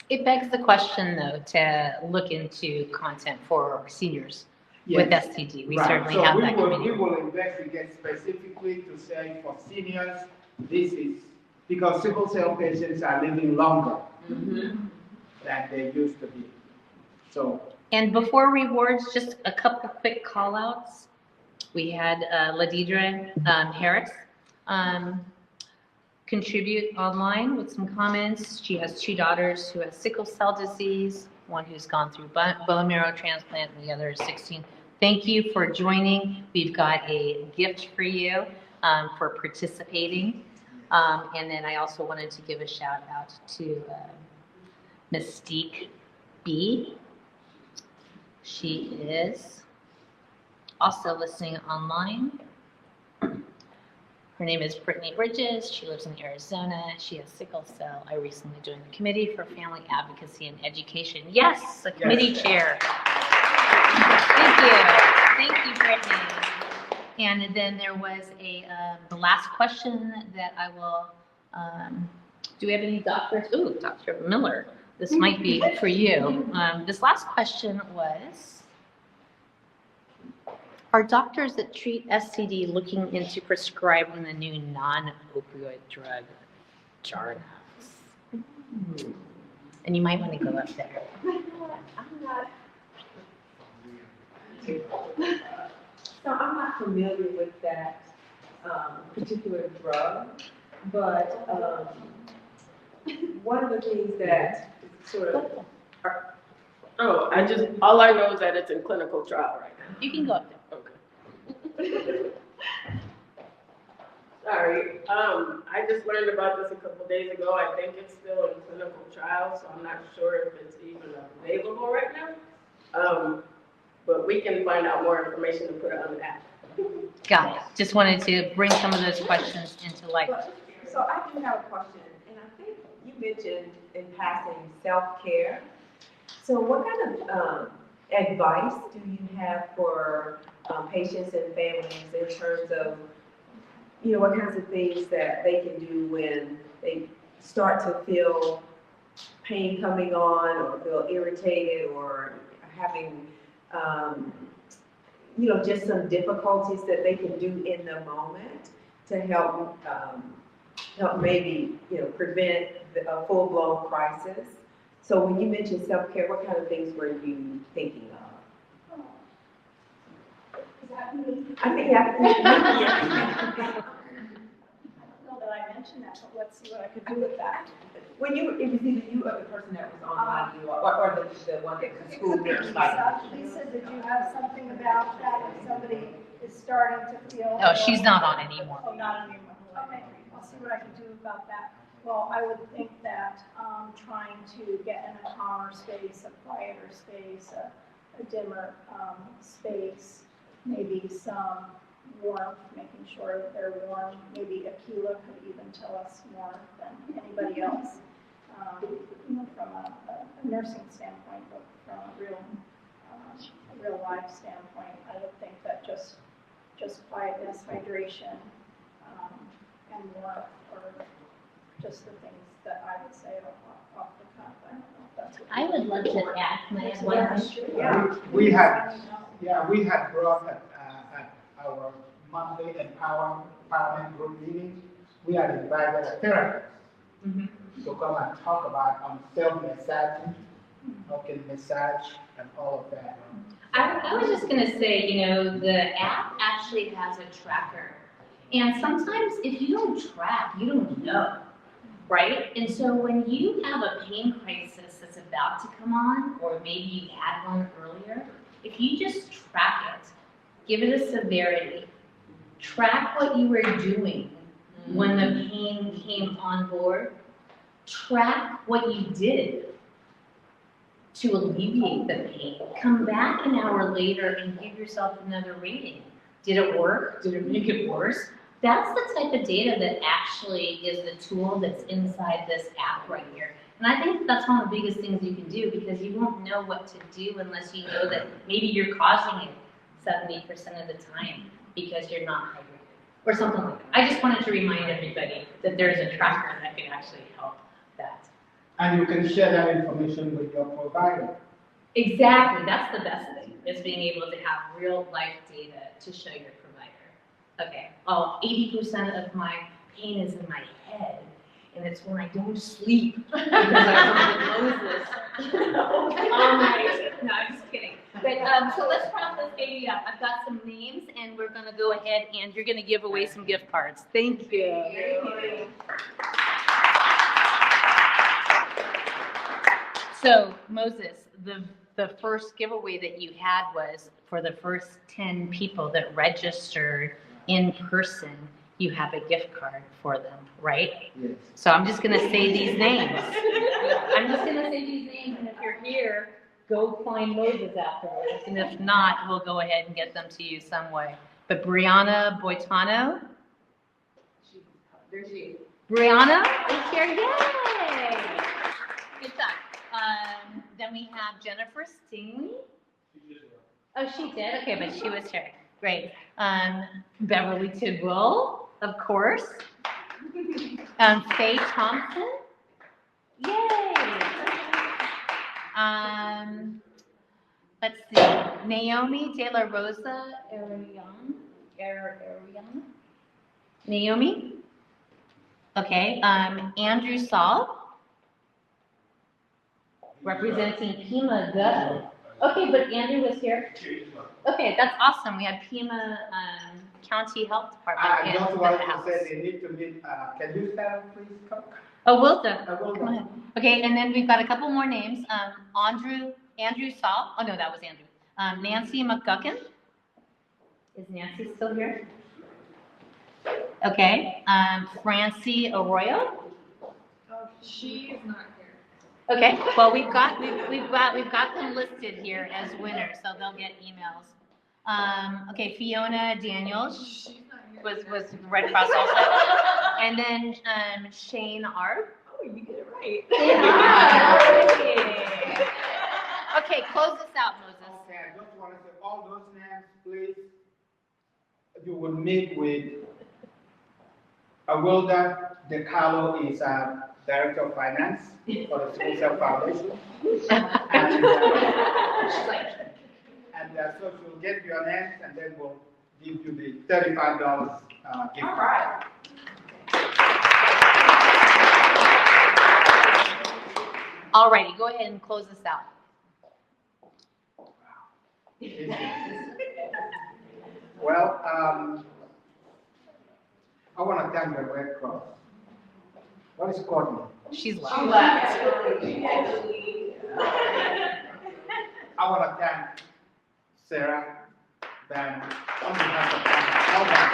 It begs the question, though, to look into content for seniors with STD. We certainly have that committee. We will investigate specifically to say for seniors, this is because sickle cell patients are living longer than they used to be. So. And before rewards, just a couple quick call outs. We had Ladidra Harris contribute online with some comments. She has 2 daughters who have sickle cell disease, one who's gone through bone marrow transplant, and the other is 16. Thank you for joining. We've got a gift for you for participating. And then I also wanted to give a shout out to Mystique B. She is also listening online. Her name is Brittany Bridges. She lives in Arizona. She has sickle cell. I recently joined the Committee for Family Advocacy and Education. Yes, the committee chair. Thank you. Thank you, Brittany. And then there was the last question that I will, do we have any doctors? Ooh, Dr. Miller, this might be for you. This last question was, are doctors that treat SCD looking into prescribing the new non-opioid drug, Jardiance? And you might want to go up there. So I'm not familiar with that particular drug, but one of the things that sort of all I know is that it's in clinical trial right now. You can go up there. Okay. Sorry, I just learned about this a couple days ago. I think it's still in clinical trial, so I'm not sure if it's even available right now. But we can find out more information and put it on the app. Got it. Just wanted to bring some of those questions into light. So I do have a question, and I think you mentioned in passing self-care. So what kind of advice do you have for patients and families in terms of, you know, what kinds of things that they can do when they start to feel pain coming on or feel irritated or having, you know, just some difficulties that they can do in the moment to help maybe, you know, prevent a full-blown crisis. So when you mentioned self-care, what kind of things were you thinking of? I think you have to. I don't know that I mentioned that, but let's see what I could do with that. When it was either you or the person that was online, or the one that was the school nurse. Lisa, did you have something about that if somebody is starting to feel? Oh, she's not on anymore. Oh, not anymore. Okay, I'll see what I can do about that. Well, I would think that trying to get in a calmer space, a quieter space, a dimmer space, maybe some warmth, making sure that they're warm. Maybe Akila could even tell us more than anybody else, you know, from a nursing standpoint, but from a real life standpoint. I would think that just quietness, hydration, and warmth are just the things that I would say off the cuff. I don't know if that's what I would love to add, can I add one question? Yeah. We had brought at our monthly empowerment group meeting, we had invited a therapist to come and talk about self-massaging, okay, massage and all of that. I was just going to say, you know, the app actually has a tracker. And sometimes if you don't track, you don't know, right? And so when you have a pain crisis that's about to come on, or maybe you had one earlier, if you just track it, give it a severity, track what you were doing when the pain came on board, track what you did to alleviate the pain. Come back an hour later and give yourself another rating. Did it work? Did it make it worse? That's the type of data that actually is the tool that's inside this app right here. And I think that's one of the biggest things you can do, because you won't know what to do unless you know that maybe you're causing it 70% of the time because you're not hydrated or something like that. I just wanted to remind everybody that there's a tracker that can actually help that. And you can share that information with your provider. Exactly, that's the best thing, is being able to have real life data to show your provider. Okay, 80% of my pain is in my head, and it's when I don't sleep because I was with Moses all night. No, I'm just kidding. But so let's prop this baby up. I've got some names, and we're gonna go ahead and you're gonna give away some gift cards. Thank you. So Moses, the first giveaway that you had was for the first 10 people that registered in person. You have a gift card for them, right? Yes. So I'm just going to say these names. I'm just going to say these names, and if you're here, go find Moses afterwards. And if not, we'll go ahead and get them to you some way. But Brianna Boitano, There she is. Brianna is here. Yay! Good job. Then we have Jennifer Stingley. Oh, she did? Okay, but she was here. Great. Beverly Tidwell, of course. Faye Thompson. Yay! Let's see. Naomi De La Rosa Ariana. Naomi. Okay. Andrew Saul. Representing Pima Gut. Okay, but Andrew was here. Okay, that's awesome. We have Pima County Health Department. I just wanted to say they need to meet, can you stand, please? Come. Oh, will do. Come ahead. Okay, and then we've got a couple more names. Andrew Saul. Oh, no, that was Andrew. Nancy McGuckin. Is Nancy still here? Okay. Francie Arroyo. Oh, she is not here. Okay. Well, we've got them listed here as winners, so they'll get emails. Okay, Fiona Daniels was Red Cross also, and then Shane Arp. Oh, you get it right. Okay, close this out, Moses. Okay, I just want to say all those names, please. You will meet with Awilda DeCarlo, is Director of Finance for the Sickle Cell Foundation. And so you'll get your names, and then we'll give you the $35 gift card. All right. All righty, go ahead and close this out. Well, I want to thank the Red Cross. What is Courtney? She's left. I want to thank Sarah, Ben, on behalf of all that.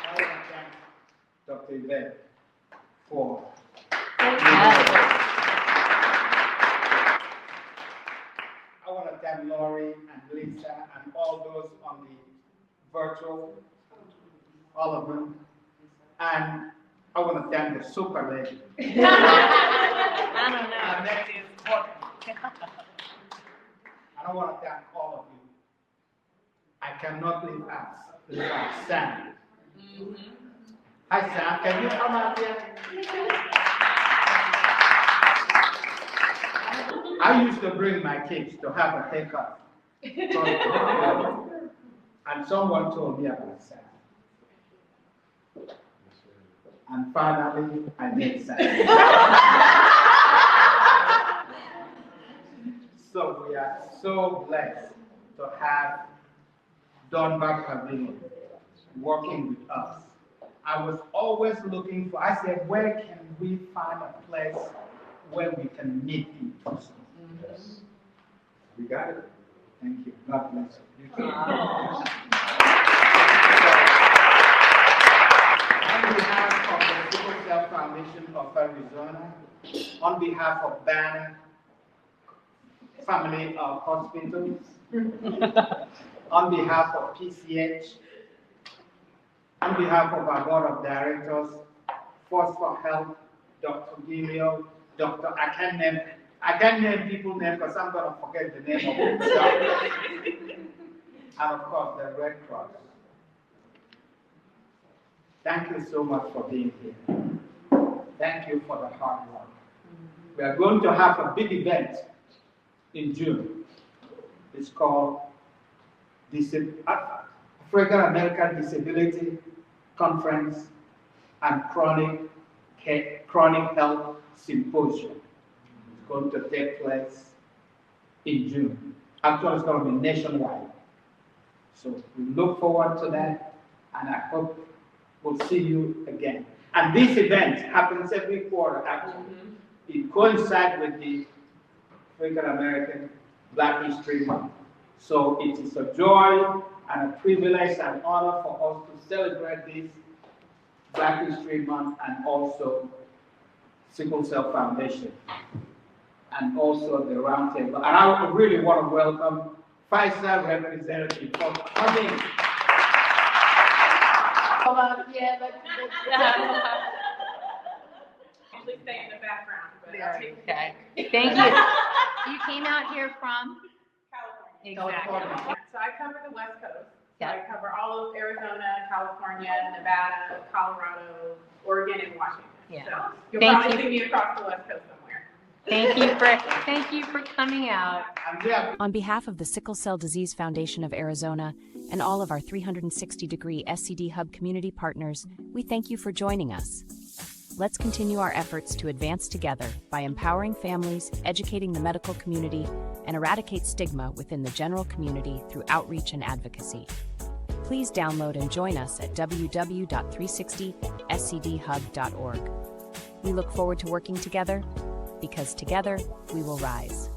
I want to thank Dr. Yvette for I want to thank Lori and Lisa and all those on the virtual, all of them. And I want to thank the super lady. I don't know. And that is Courtney. And I want to thank all of you. I cannot leave out Sam. Hi Sam, can you come out here? I used to bring my kids to have a haircut. And someone told me about Sam. And finally, I made Sam. So we are so blessed to have Dunbar Pavilion working with us. I was always looking for, I said, where can we find a place where we can meet in person? Yes. We got it. Thank you. God bless you. You too. On behalf of the Sickle Cell Foundation of Arizona, on behalf of Banner Family of Hospitals, on behalf of PCH, on behalf of our board of directors, Force for Health, Dr. Gilio, Dr. I can't name people's names because I'm going to forget the name of the doctor. And of course, the Red Cross. Thank you so much for being here. Thank you for the hard work. We are going to have a big event in June. It's called African American Disability Conference and Chronic Health Symposium. It's going to take place in June. Actually, it's going to be nationwide. So we look forward to that, and I hope we'll see you again. And this event happens every quarter, actually. It coincides with the African American Black History Month. So it is a joy and a privilege and honor for us to celebrate this Black History Month and also Sickle Cell Foundation and also the Roundtable. And I really want to welcome Pfizer representative for coming Yeah, let's. Usually stay in the background, but I'll Very take okay. Thank you. You came out here from? California. So I cover the West Coast. So Yeah. I cover all of Arizona, California, Nevada, Colorado, Oregon, and Washington. Yeah. So you'll Thank probably you. see me across the West Coast somewhere. Thank you for coming out. On behalf of the Sickle Cell Disease Foundation of Arizona and all of our 360-degree SCD Hub Community Partners, we thank you for joining us. Let's continue our efforts to advance together by empowering families, educating the medical community, and eradicate stigma within the general community through outreach and advocacy. Please download and join us at www.360scdhub.org. We look forward to working together, because together we will rise.